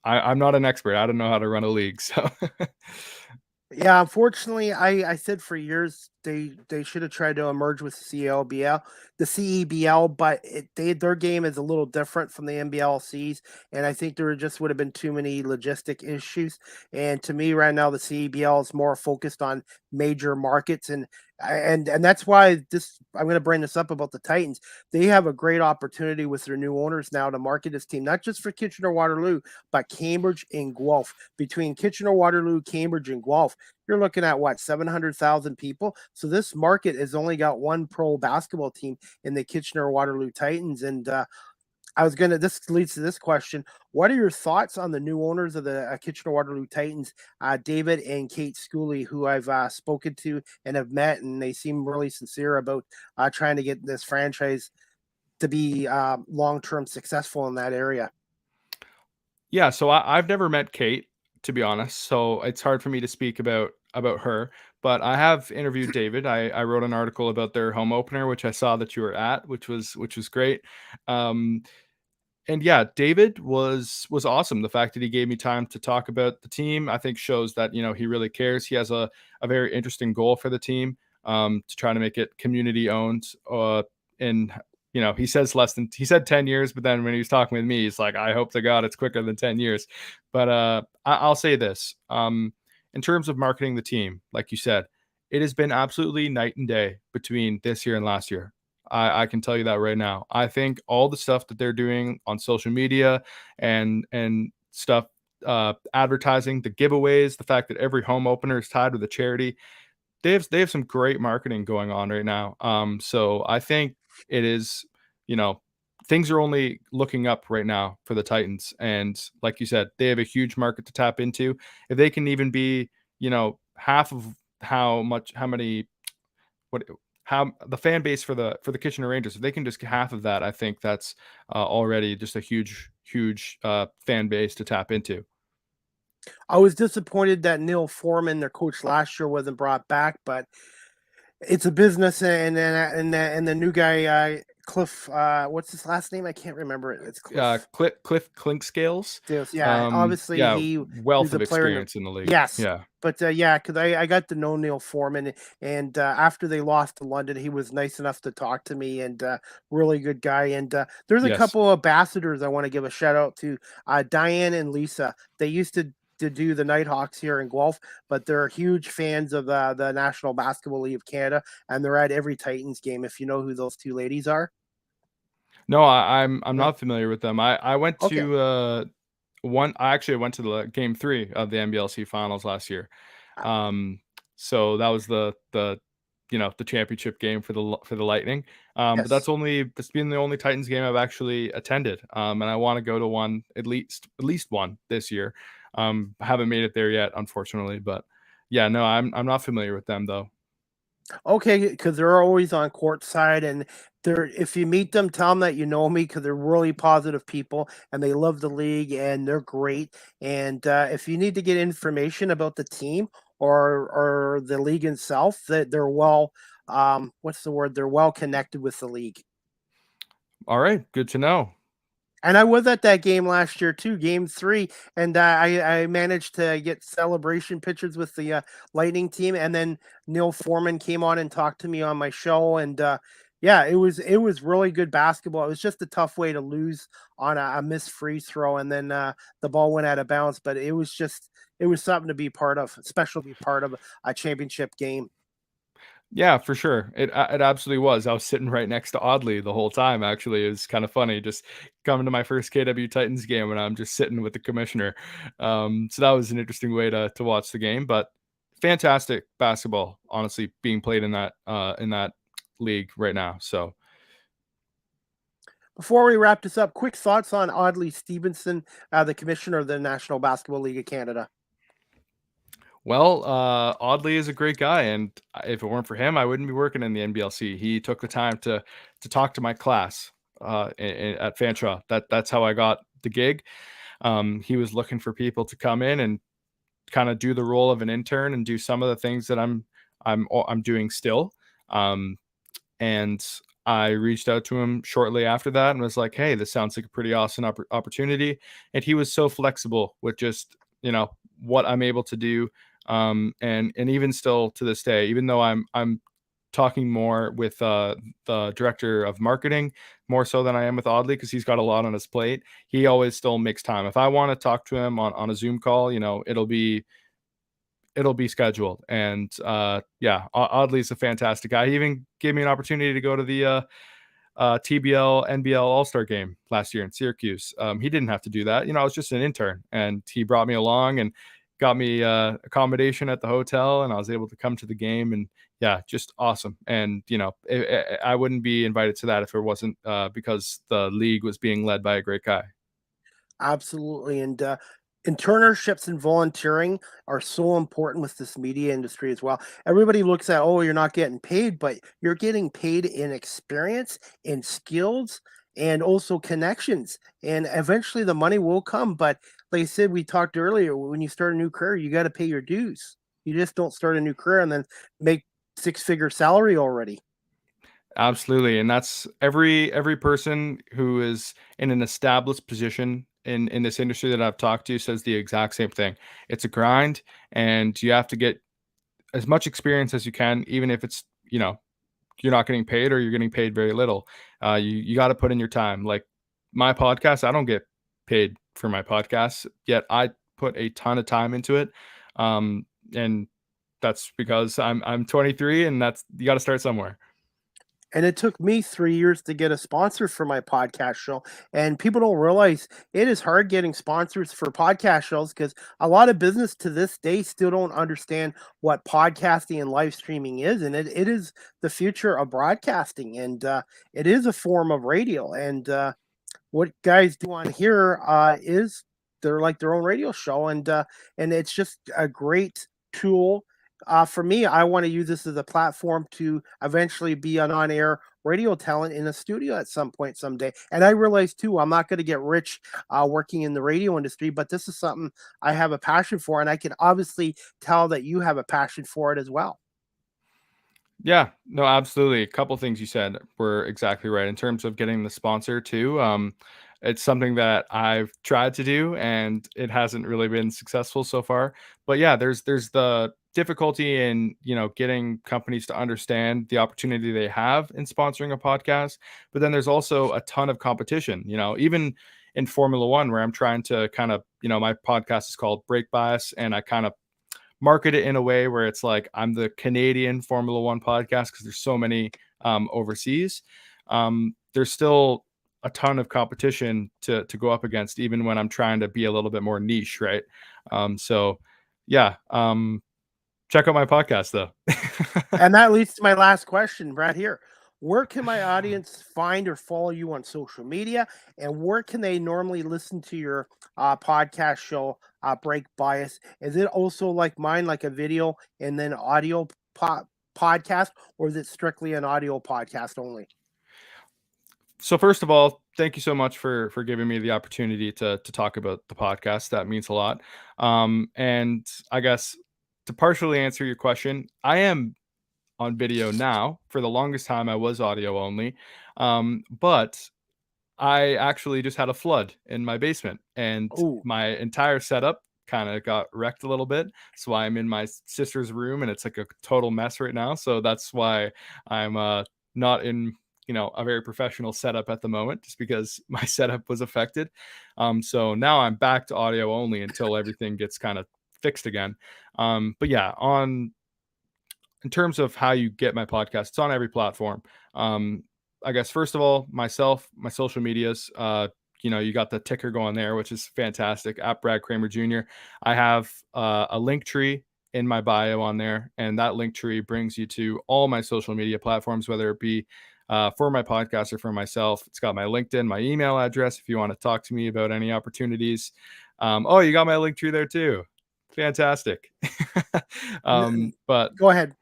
I'm not an expert. I don't know how to run a league, so Yeah, unfortunately, I said for years they should have tried to emerge with the CEBL, but their game is a little different from the NBLCs, and I think there just would have been too many logistic issues. And to me, right now, the CEBL is more focused on major markets, and that's why this I'm going to bring this up about the Titans. They have a great opportunity with their new owners now to market this team, not just for Kitchener Waterloo, but Cambridge and Guelph. Between Kitchener Waterloo, Cambridge, and Guelph, you're looking at what, 700,000 people. So this market has only got one pro basketball team in the Kitchener Waterloo Titans. And this leads to this question: what are your thoughts on the new owners of the Kitchener Waterloo Titans, David and Kate Schooley, who I've spoken to and have met, and they seem really sincere about trying to get this franchise to be long-term successful in that area? Yeah, so I've never met Kate, to be honest, so it's hard for me to speak about her. But I have interviewed David. I wrote an article about their home opener, which I saw that you were at, which was great. Um, and yeah, David was awesome. The fact that he gave me time to talk about the team, I think shows that he really cares. He has a very interesting goal for the team, to try to make it community owned. And he said 10 years, but then when he was talking with me, he's like, I hope to God it's quicker than 10 years. But I'll say this: in terms of marketing the team, like you said, it has been absolutely night and day between this year and last year. I can tell you that right now. I think all the stuff that they're doing on social media and stuff, advertising, the giveaways, the fact that every home opener is tied with a charity, they have some great marketing going on right now. So I think it is, things are only looking up right now for the Titans, and like you said, they have a huge market to tap into. If they can even be, half of how many what how the fan base for the Kitchener Rangers, if they can just get half of that, I think that's already just a huge fan base to tap into. I was disappointed that Neil Foreman, their coach last year, wasn't brought back, but it's a business, and the new guy, Cliff, what's his last name? I can't remember it. It's Cliff. Cliff Clinkscales, Yeah, obviously yeah, he was wealth a of player in the experience in the league. yes, Yeah, but yeah, because I got to know Neil Foreman, and after they lost to London, he was nice enough to talk to me, and really good guy. And there's a yes. couple of ambassadors I want to give a shout out to, Diane and Lisa. They used to do the Nighthawks here in Guelph, but they're huge fans of the National Basketball League of Canada, and they're at every Titans game. If you know who those two ladies are. No, I'm No. not familiar with them. I went Okay. to I actually went to the game 3 of the NBLC finals last year. Uh, Um, so that was the championship game for the Lightning. But yes. that's been the only Titans game I've actually attended. And I want to go to one, at least one this year. I haven't made it there yet, unfortunately, but yeah, no, I'm not familiar with them though. Okay, because they're always on court side, and they're if you meet them, tell them that you know me because they're really positive people and they love the league and they're great. And if you need to get information about the team or the league itself, that they're well, what's the word? They're well connected with the league. All right, good to know. And I was at that game last year too, game 3, and I managed to get celebration pictures with the Lightning team, and then Neil Foreman came on and talked to me on my show, and yeah, it was really good basketball. It was just a tough way to lose on a missed free throw, and then the ball went out of bounds, but it was something to be part of, special to be part of a championship game. Yeah, for sure. It absolutely was. I was sitting right next to Audley the whole time. Actually, it was kind of funny just coming to my first KW Titans game and I'm just sitting with the commissioner. So that was an interesting way to watch the game. But fantastic basketball, honestly, being played in that league right now. So Before we wrap this up, quick thoughts on Audley Stevenson, the commissioner of the National Basketball League of Canada. well, Audley is a great guy, and if it weren't for him, I wouldn't be working in the NBLC. He took the time to talk to my class at Fanshawe. That's how I got the gig. He was looking for people to come in and kind of do the role of an intern and do some of the things that I'm doing still. And I reached out to him shortly after that and was like, hey, this sounds like a pretty awesome opportunity. And he was so flexible with just, what I'm able to do. And even still to this day, even though I'm talking more with the director of marketing more so than I am with Audley, because he's got a lot on his plate, he always still makes time. If I want to talk to him on a Zoom call, it'll be scheduled. And yeah, Audley's a fantastic guy. He even gave me an opportunity to go to the TBL NBL All-Star game last year in Syracuse. He didn't have to do that. I was just an intern, and he brought me along and got me accommodation at the hotel, and I was able to come to the game. And yeah, just awesome. And I wouldn't be invited to that if it wasn't because the league was being led by a great guy. Absolutely. And internships and volunteering are so important with this media industry as well. Everybody looks at, oh, you're not getting paid, but you're getting paid in experience, in skills, and also connections. And eventually the money will come. But like I said, we talked earlier, when you start a new career, you got to pay your dues. You just don't start a new career and then make six-figure salary already. Absolutely. And that's every person who is in an established position in this industry that I've talked to says the exact same thing. It's a grind, and you have to get as much experience as you can, even if it's, you're not getting paid or you're getting paid very little. You got to put in your time. Like my podcast, I don't get paid for my podcast, yet I put a ton of time into it. And that's because I'm 23, and you got to start somewhere. And it took me 3 years to get a sponsor for my podcast show. And people don't realize it is hard getting sponsors for podcast shows, because a lot of business to this day still don't understand what podcasting and live streaming is. And it is the future of broadcasting, and it is a form of radio. And what guys do on here is they're like their own radio show, and it's just a great tool. For me, I want to use this as a platform to eventually be an on-air radio talent in a studio at some point someday. And I realize too, I'm not going to get rich working in the radio industry, but this is something I have a passion for, and I can obviously tell that you have a passion for it as well. Yeah, no, absolutely. A couple things you said were exactly right in terms of getting the sponsor too. It's something that I've tried to do, and it hasn't really been successful so far. But yeah, there's the difficulty in getting companies to understand the opportunity they have in sponsoring a podcast. But then there's also a ton of competition. Even in Formula One, where I'm trying to kind of my podcast is called Break Bias, and I kind of market it in a way where it's like I'm the Canadian Formula One podcast, because there's so many overseas. There's still a ton of competition to go up against, even when I'm trying to be a little bit more niche, right? So yeah, check out my podcast though. And that leads to my last question, Brad, here. Where can my audience find or follow you on social media? And where can they normally listen to your podcast show, Break Bias? Is it also like mine, like a video and then audio podcast, or is it strictly an audio podcast only? So first of all, thank you so much for giving me the opportunity to talk about the podcast. That means a lot. And I guess to partially answer your question, I am on video now. For the longest time, I was audio only. But I actually just had a flood in my basement, and Ooh. my entire setup kind of got wrecked a little bit. So I'm in my sister's room, and it's like a total mess right now. So that's why I'm not in a very professional setup at the moment, just because my setup was affected. So now I'm back to audio only until everything gets kind of fixed again. But yeah, in terms of how you get my podcast, it's on every platform. I guess first of all, my social medias, you got the ticker going there, which is fantastic, at Brad Kraemer Jr. I have a link tree in my bio on there, and that link tree brings you to all my social media platforms, whether it be for my podcast or for myself. It's got my LinkedIn, my email address if you want to talk to me about any opportunities. Oh, you got my link tree there too. Fantastic. But go ahead.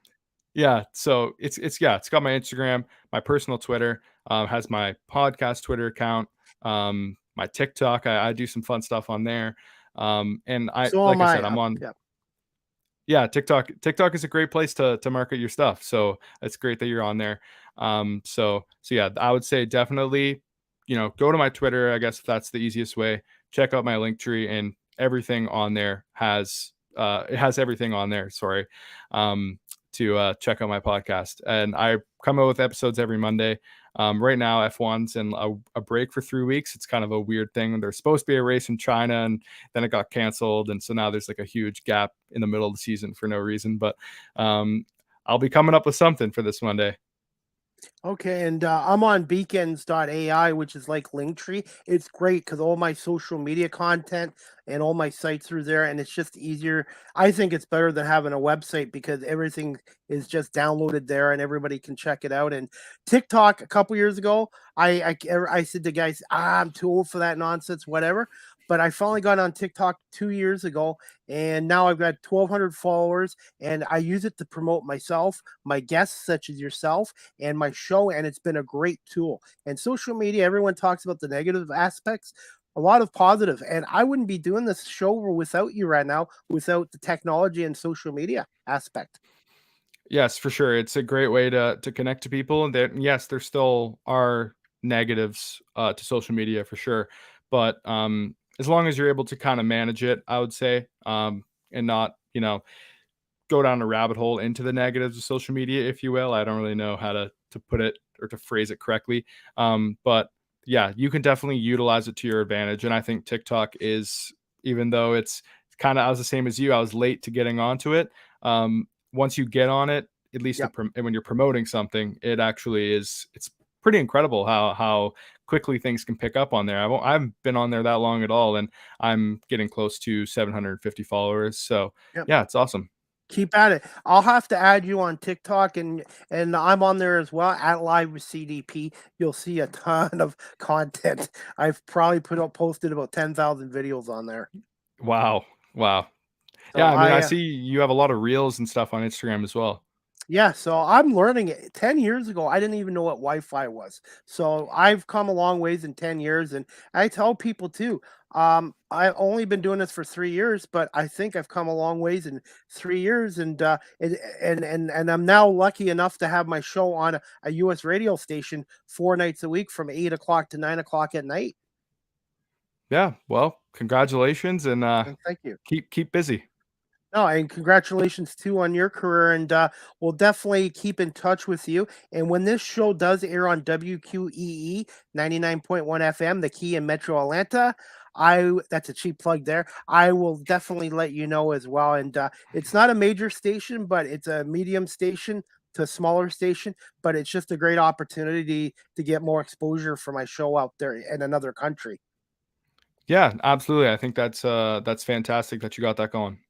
Yeah, so it's got my Instagram, my personal Twitter, has my podcast Twitter account, my TikTok. I do some fun stuff on there. And I said, I'm on. Yeah, TikTok is a great place to market your stuff. So it's great that you're on there. So yeah, I would say definitely, go to my Twitter, I guess, if that's the easiest way. Check out my link tree, and everything on there has it has everything on there. Sorry. To check out my podcast, and I come out with episodes every Monday. Right now, F1's in a break for 3 weeks. It's kind of a weird thing. There's supposed to be a race in China, and then it got canceled, and so now there's like a huge gap in the middle of the season for no reason. But I'll be coming up with something for this Monday. Okay, and I'm on beacons.ai, which is like Linktree. It's great because all my social media content and all my sites are there, and it's just easier. I think it's better than having a website because everything is just downloaded there and everybody can check it out. And TikTok, a couple years ago, I said to guys, I'm too old for that nonsense, whatever. But I finally got on TikTok 2 years ago, and now I've got 1,200 followers, and I use it to promote myself, my guests such as yourself, and my show, and it's been a great tool. And social media, everyone talks about the negative aspects, a lot of positive, and I wouldn't be doing this show without you right now, without the technology and social media aspect. Yes, for sure. It's a great way to connect to people. And yes, there still are negatives to social media for sure, but as long as you're able to kind of manage it, I would say, and not go down a rabbit hole into the negatives of social media, if you will. I don't really know how to put it or to phrase it correctly, but yeah, you can definitely utilize it to your advantage. And I think TikTok is, even though it's kind of, I was the same as you, I was late to getting onto it. Once you get on it, at least Yep. when you're promoting something, it actually is, it's pretty incredible how quickly things can pick up on there. I haven't been on there that long at all, and I'm getting close to 750 followers. So Yep. yeah, it's awesome. Keep at it. I'll have to add you on TikTok, and I'm on there as well at Live with CDP. You'll see a ton of content. I've probably posted about 10,000 videos on there. Wow. So Yeah, I mean, I see you have a lot of reels and stuff on Instagram as well. yeah, so I'm learning it. 10 years ago, I didn't even know what Wi-Fi was. So I've come a long ways in 10 years. And I tell people too, I've only been doing this for 3 years, but I think I've come a long ways in 3 years. And I'm now lucky enough to have my show on a US radio station 4 nights a week from 8 o'clock to 9 o'clock at night. Yeah, well, congratulations, and And thank you. keep busy. No, and congratulations too on your career, and we'll definitely keep in touch with you. And when this show does air on WQEE 99.1 FM, the key in Metro Atlanta, that's a cheap plug there. I will definitely let you know as well. And it's not a major station, but it's a medium station to a smaller station. But it's just a great opportunity to get more exposure for my show out there in another country. Yeah, absolutely. I think that's fantastic that you got that going.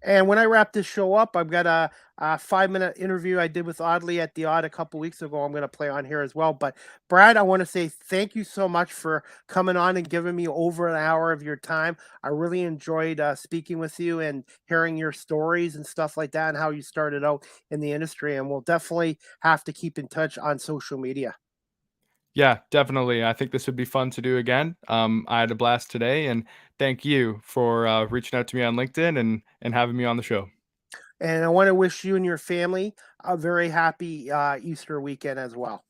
And when I wrap this show up, I've got a 5-minute interview I did with Audley at the Odd a couple weeks ago. I'm going to play on here as well. But Brad, I want to say thank you so much for coming on and giving me over an hour of your time. I really enjoyed speaking with you and hearing your stories and stuff like that and how you started out in the industry. And we'll definitely have to keep in touch on social media. Yeah, definitely. I think this would be fun to do again. I had a blast today, and thank you for reaching out to me on LinkedIn and having me on the show. And I want to wish you and your family a very happy Easter weekend as well.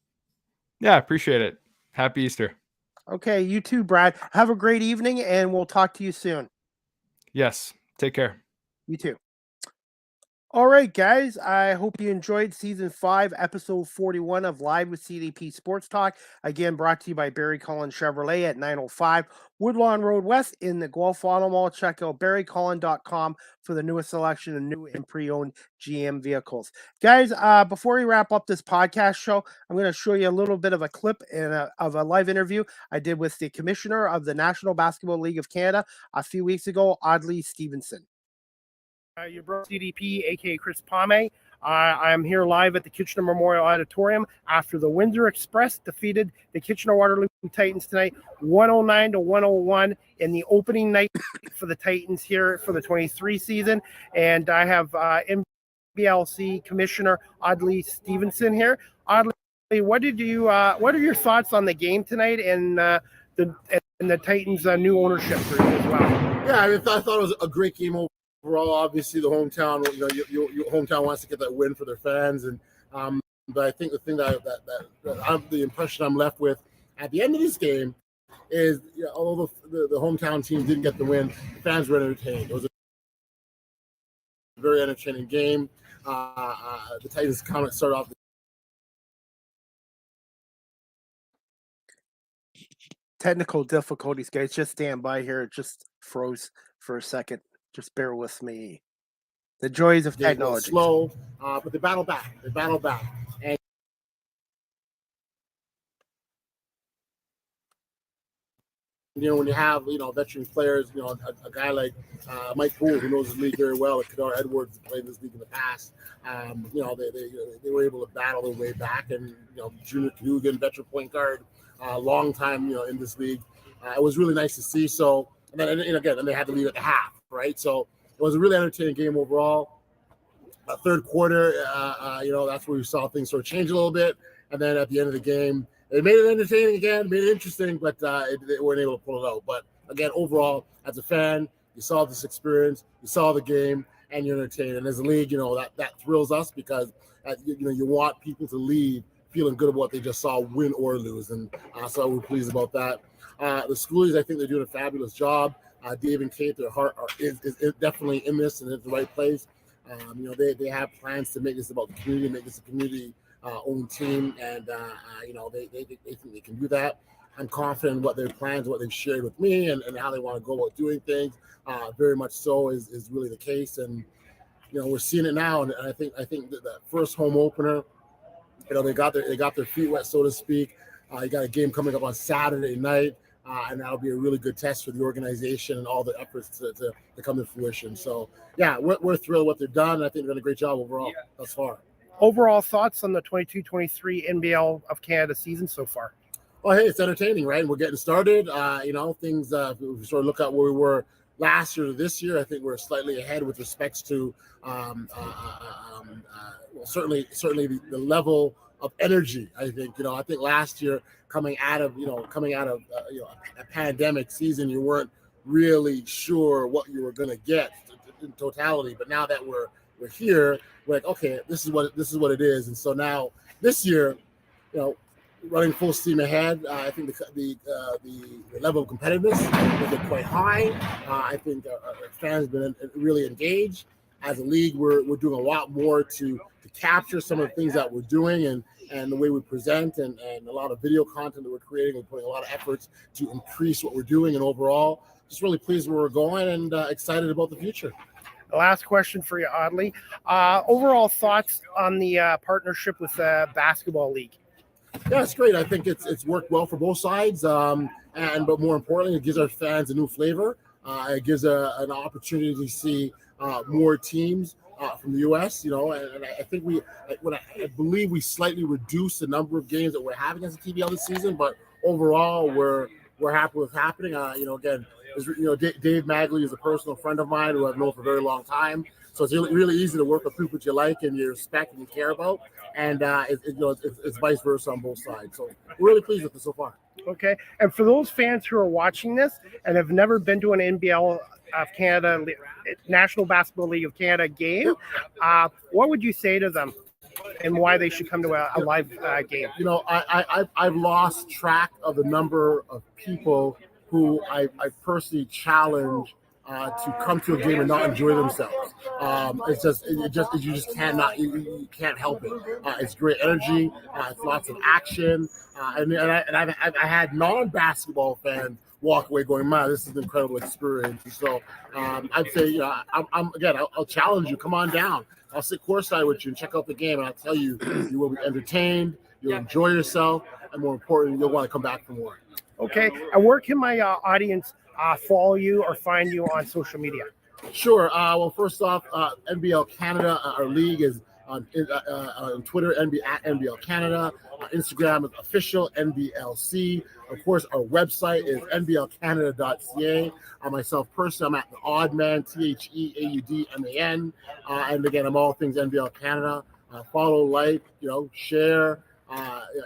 Yeah, appreciate it. Happy Easter. Okay, you too, Brad. Have a great evening, and we'll talk to you soon. Yes, take care. You too. All right, guys. I hope you enjoyed season 5, episode 41 of Live with CDP Sports Talk. Again, brought to you by Barry Cullen Chevrolet at 905 Woodlawn Road West in the Guelph Auto Mall. Check out barrycullen.com for the newest selection of new and pre-owned GM vehicles. Guys, before we wrap up this podcast show, I'm going to show you a little bit of a clip of a live interview I did with the commissioner of the National Basketball League of Canada a few weeks ago, Audley Stevenson. Your bro CDP, aka Chris Pame. I'm here live at the Kitchener Memorial Auditorium after the Windsor Express defeated the Kitchener-Waterloo Titans tonight, 109-101 in the opening night for the Titans here for the 23 season. And I have NBLC Commissioner Audley Stevenson here. Audley, what are your thoughts on the game tonight and the Titans' new ownership group as well? Yeah, I thought it was a great game overall. Obviously, the hometown, your hometown wants to get that win for their fans, and But I think the thing that the impression I'm left with at the end of this game is, although the hometown team didn't get the win, the fans were entertained. It was a very entertaining game. The Titans comment started off. Technical difficulties, guys. Just stand by here. It just froze for a second. Just bear with me. The joys of technology. Slow, but they battle back. And when you have veteran players, a guy like Mike Poole, who knows his league very well, Kadar Edwards played this league in the past. They were able to battle their way back, and Junior Cadogan, veteran point guard, long time in this league. It was really nice to see. So and then again, they had to leave at the half, right? So it was a really entertaining game overall. Third quarter, that's where we saw things sort of change a little bit, and then at the end of the game, they made it entertaining again, made it interesting, but they weren't able to pull it out. But again, overall, as a fan, you saw this experience, you saw the game, and you're entertained. And as a league, that thrills us because you want people to leave feeling good about what they just saw, win or lose, and so we're pleased about that. The Schoolies, I think they're doing a fabulous job. Dave and Kate, their heart is definitely in this and in the right place. They have plans to make this about the community, make this a community owned team, and they think they can do that. I'm confident in what their plans, what they've shared with me, and how they want to go about doing things. Very much so is really the case, and we're seeing it now. And I think that the first home opener, they got their feet wet, so to speak. You got a game coming up on Saturday night. And that'll be a really good test for the organization and all the efforts to come to fruition. So, yeah, we're thrilled with what they've done. I think they've done a great job overall thus far. Overall thoughts on the 22-23 NBL of Canada season so far? Well, hey, it's entertaining, right? We're getting started. Things, if we sort of look at where we were last year to this year, I think we're slightly ahead with respects to certainly the level of energy. I think last year, coming out of a pandemic season, you weren't really sure what you were going to get in totality. But now that we're here, we're like, okay, this is what it is. And so now this year, running full steam ahead. I think the level of competitiveness is quite high. I think fans have been really engaged. As a league, we're doing a lot more to capture some of the things that we're doing and the way we present and a lot of video content that we're creating. We're putting a lot of efforts to increase what we're doing, and overall, just really pleased where we're going and excited about the future. The last question for you, Audley. Overall thoughts on the partnership with the Basketball League? Yeah, it's great. I think it's worked well for both sides, but more importantly, it gives our fans a new flavor. It gives an opportunity to see more teams from the U.S. And I think I believe we slightly reduced the number of games that we're having as a TBL this season, but overall we're happy with happening. Again, Dave Magley is a personal friend of mine who I've known for a very long time. So it's really easy to work with people that you like and you respect and you care about, and it's vice versa on both sides. So we're really pleased with it so far. Okay, and for those fans who are watching this and have never been to an NBL of Canada, National Basketball League of Canada game, what would you say to them, and why they should come to a live game? I've lost track of the number of people who I personally challenge to come to a game and not enjoy themselves. You can't help it. It's great energy. It's lots of action, and I've had non-basketball fans walk away going, "Man, this is an incredible experience." So I'd say, I'll challenge you. Come on down. I'll sit courtside with you and check out the game, and I'll tell you, you will be entertained. You'll enjoy yourself, and more importantly, you'll want to come back for more. Okay, and where can my audience follow you or find you on social media? Sure. Well, first off, NBL Canada, our league is on Twitter, at NBL Canada. Instagram is official NBLC. Of course, our website is nblcanada.ca. Myself personally, I'm at the Oddman, TheAudman. And again, I'm all things NBL Canada. Follow, like, share,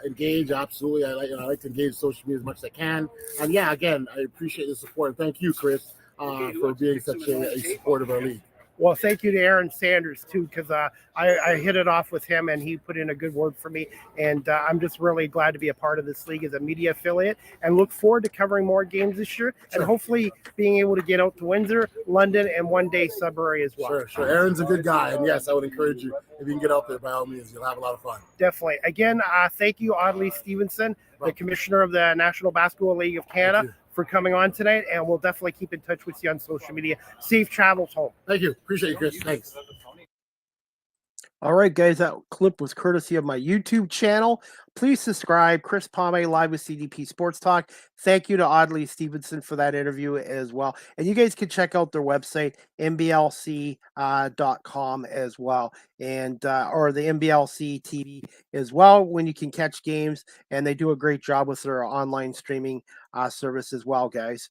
engage. Absolutely. I like to engage social media as much as I can. And yeah, again, I appreciate the support. And thank you, Chris, for being such a supporter of our league. Well, thank you to Aaron Sanders, too, because I hit it off with him and he put in a good word for me. And I'm just really glad to be a part of this league as a media affiliate and look forward to covering more games this year and hopefully being able to get out to Windsor, London, and one day Sudbury as well. Sure. Aaron's a good guy. And yes, I would encourage you, if you can get out there, by all means, you'll have a lot of fun. Definitely. Again, thank you, Audley Stevenson, the commissioner of the National Basketball League of Canada, for coming on tonight, and we'll definitely keep in touch with you on social media. Safe travels home. Thank you. Appreciate you, Chris. Thanks. All right, guys, that clip was courtesy of my YouTube channel. Please subscribe. Chris Palme, live with CDP Sports Talk. Thank you to Audley Stevenson for that interview as well. And you guys can check out their website, mblc.com as well, and or the MBLC TV as well, when you can catch games. And they do a great job with their online streaming service as well, guys.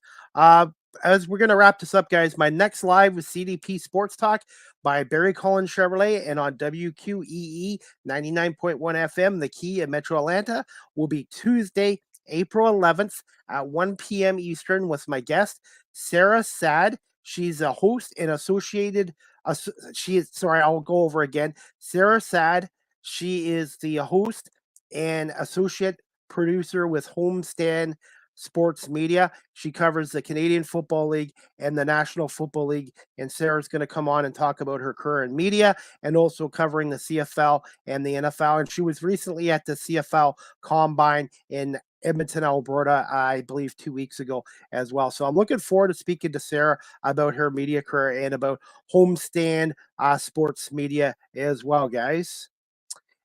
As we're going to wrap this up, guys, my next live with CDP Sports Talk by Barry Collins Chevrolet and on WQEE 99.1 FM, The Key in Metro Atlanta, will be Tuesday, April 11th at 1 p.m. Eastern with my guest, Sarah Sad. She's a host and associated. I'll go over again. Sarah Sad. She is the host and associate producer with Homestand Sports Media. She covers the Canadian Football League and the National Football League, and Sarah's going to come on and talk about her career in media and also covering the CFL and the NFL. And she was recently at the CFL Combine in Edmonton, Alberta, I believe 2 weeks ago as well. So I'm looking forward to speaking to Sarah about her media career and about Homestand Sports Media as well, guys.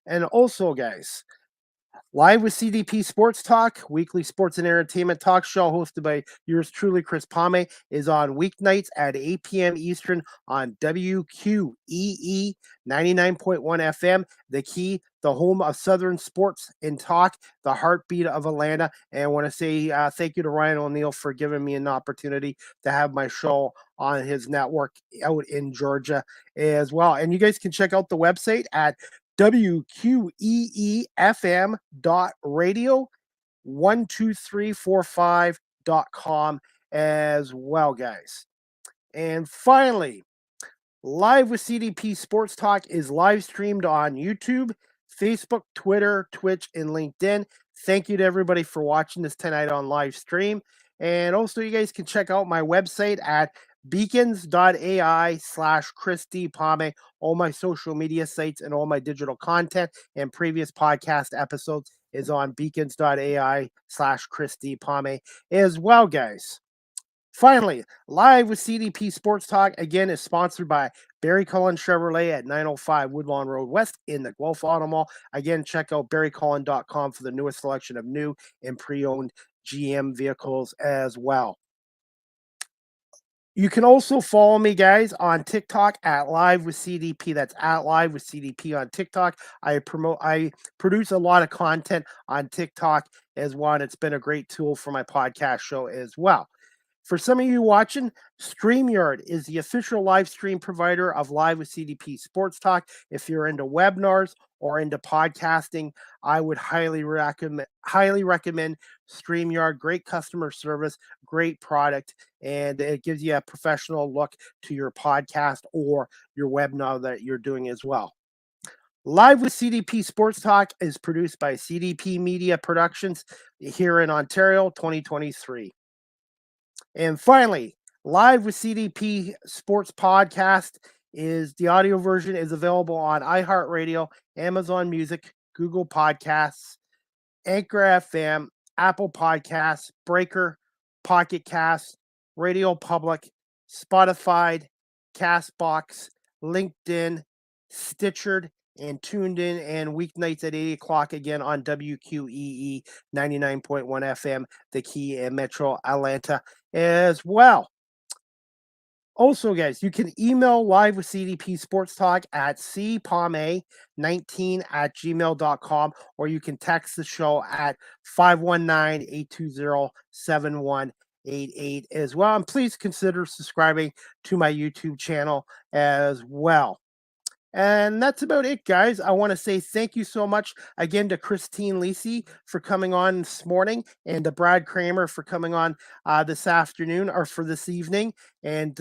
And also, guys, live with CDP Sports Talk, weekly sports and entertainment talk show hosted by yours truly, Chris Palme, is on weeknights at 8 p.m. Eastern on WQEE 99.1 FM, The Key, the home of Southern sports and talk, the heartbeat of Atlanta. And I want to say thank you to Ryan O'Neill for giving me an opportunity to have my show on his network out in Georgia as well. And you guys can check out the website at WQEEFM.radio 12345.com as well, guys. And finally, live with CDP Sports Talk is live streamed on YouTube, Facebook, Twitter, Twitch, and LinkedIn. Thank you to everybody for watching this tonight on live stream. And also, you guys can check out my website at beacons.ai/Chris D. Palme. All my social media sites and all my digital content and previous podcast episodes is on beacons.ai/Chris D. Palme as well, guys. Finally, live with CDP Sports Talk, again, is sponsored by Barry Collins Chevrolet at 905 Woodlawn Road West in the Guelph Auto Mall. Again, check out barrycollin.com for the newest selection of new and pre-owned GM vehicles as well. You can also follow me, guys, on TikTok at Live with CDP. That's at Live with CDP on TikTok. I produce a lot of content on TikTok as well, and it's been a great tool for my podcast show as well. For some of you watching, StreamYard is the official live stream provider of Live with CDP Sports Talk. If you're into webinars or into podcasting, I would highly recommend StreamYard. Great customer service, great product, and it gives you a professional look to your podcast or your webinar that you're doing as well. Live with CDP Sports Talk is produced by CDP Media Productions here in Ontario, 2023. And finally, Live with CDP Sports Podcast is the audio version is available on iHeartRadio, Amazon Music, Google Podcasts, Anchor FM, Apple Podcasts, Breaker, Pocket Casts, Radio Public, Spotify, Castbox, LinkedIn, Stitcher, and tuned in and weeknights at 8 o'clock again on WQEE 99.1 FM, The Key in Metro Atlanta as well. Also, guys, you can email Live with CDP Sports Talk at cpalme19@gmail.com, or you can text the show at 519-820-7188 as well. And please consider subscribing to my YouTube channel as well. And that's about it, guys. I want to say thank you so much again to Christine Lisi for coming on this morning and to Brad Kraemer for coming on this afternoon or for this evening. And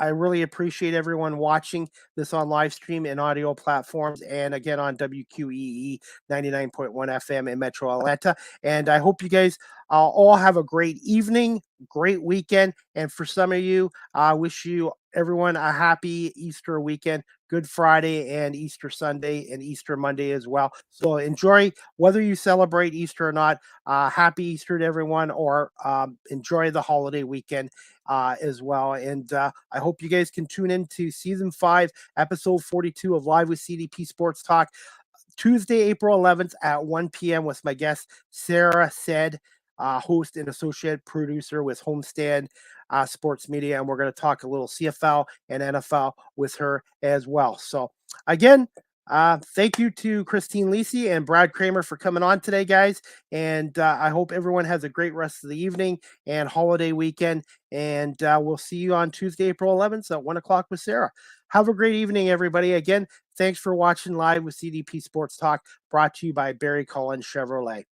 I really appreciate everyone watching this on live stream and audio platforms, and again on WQEE 99.1 FM in Metro Atlanta. And I hope you guys all have a great evening, great weekend. And for some of you, I wish you everyone a happy Easter weekend, Good Friday and Easter Sunday and Easter Monday as well. So enjoy, whether you celebrate Easter or not. Happy Easter to everyone, or enjoy the holiday weekend as well. And I hope you guys can tune in to season 5, episode 42 of Live with CDP Sports Talk, Tuesday, April 11th at 1 p.m. with my guest, Sarah Said, host and associate producer with Homestand Sports Media. And we're going to talk a little CFL and NFL with her as well. So again, thank you to Christine Lisi and Brad Kraemer for coming on today, guys. And I hope everyone has a great rest of the evening and holiday weekend. And we'll see you on Tuesday, April 11th at 1 o'clock with Sarah. Have a great evening, everybody. Again, thanks for watching Live with CDP Sports Talk, brought to you by Barry Cullen Chevrolet.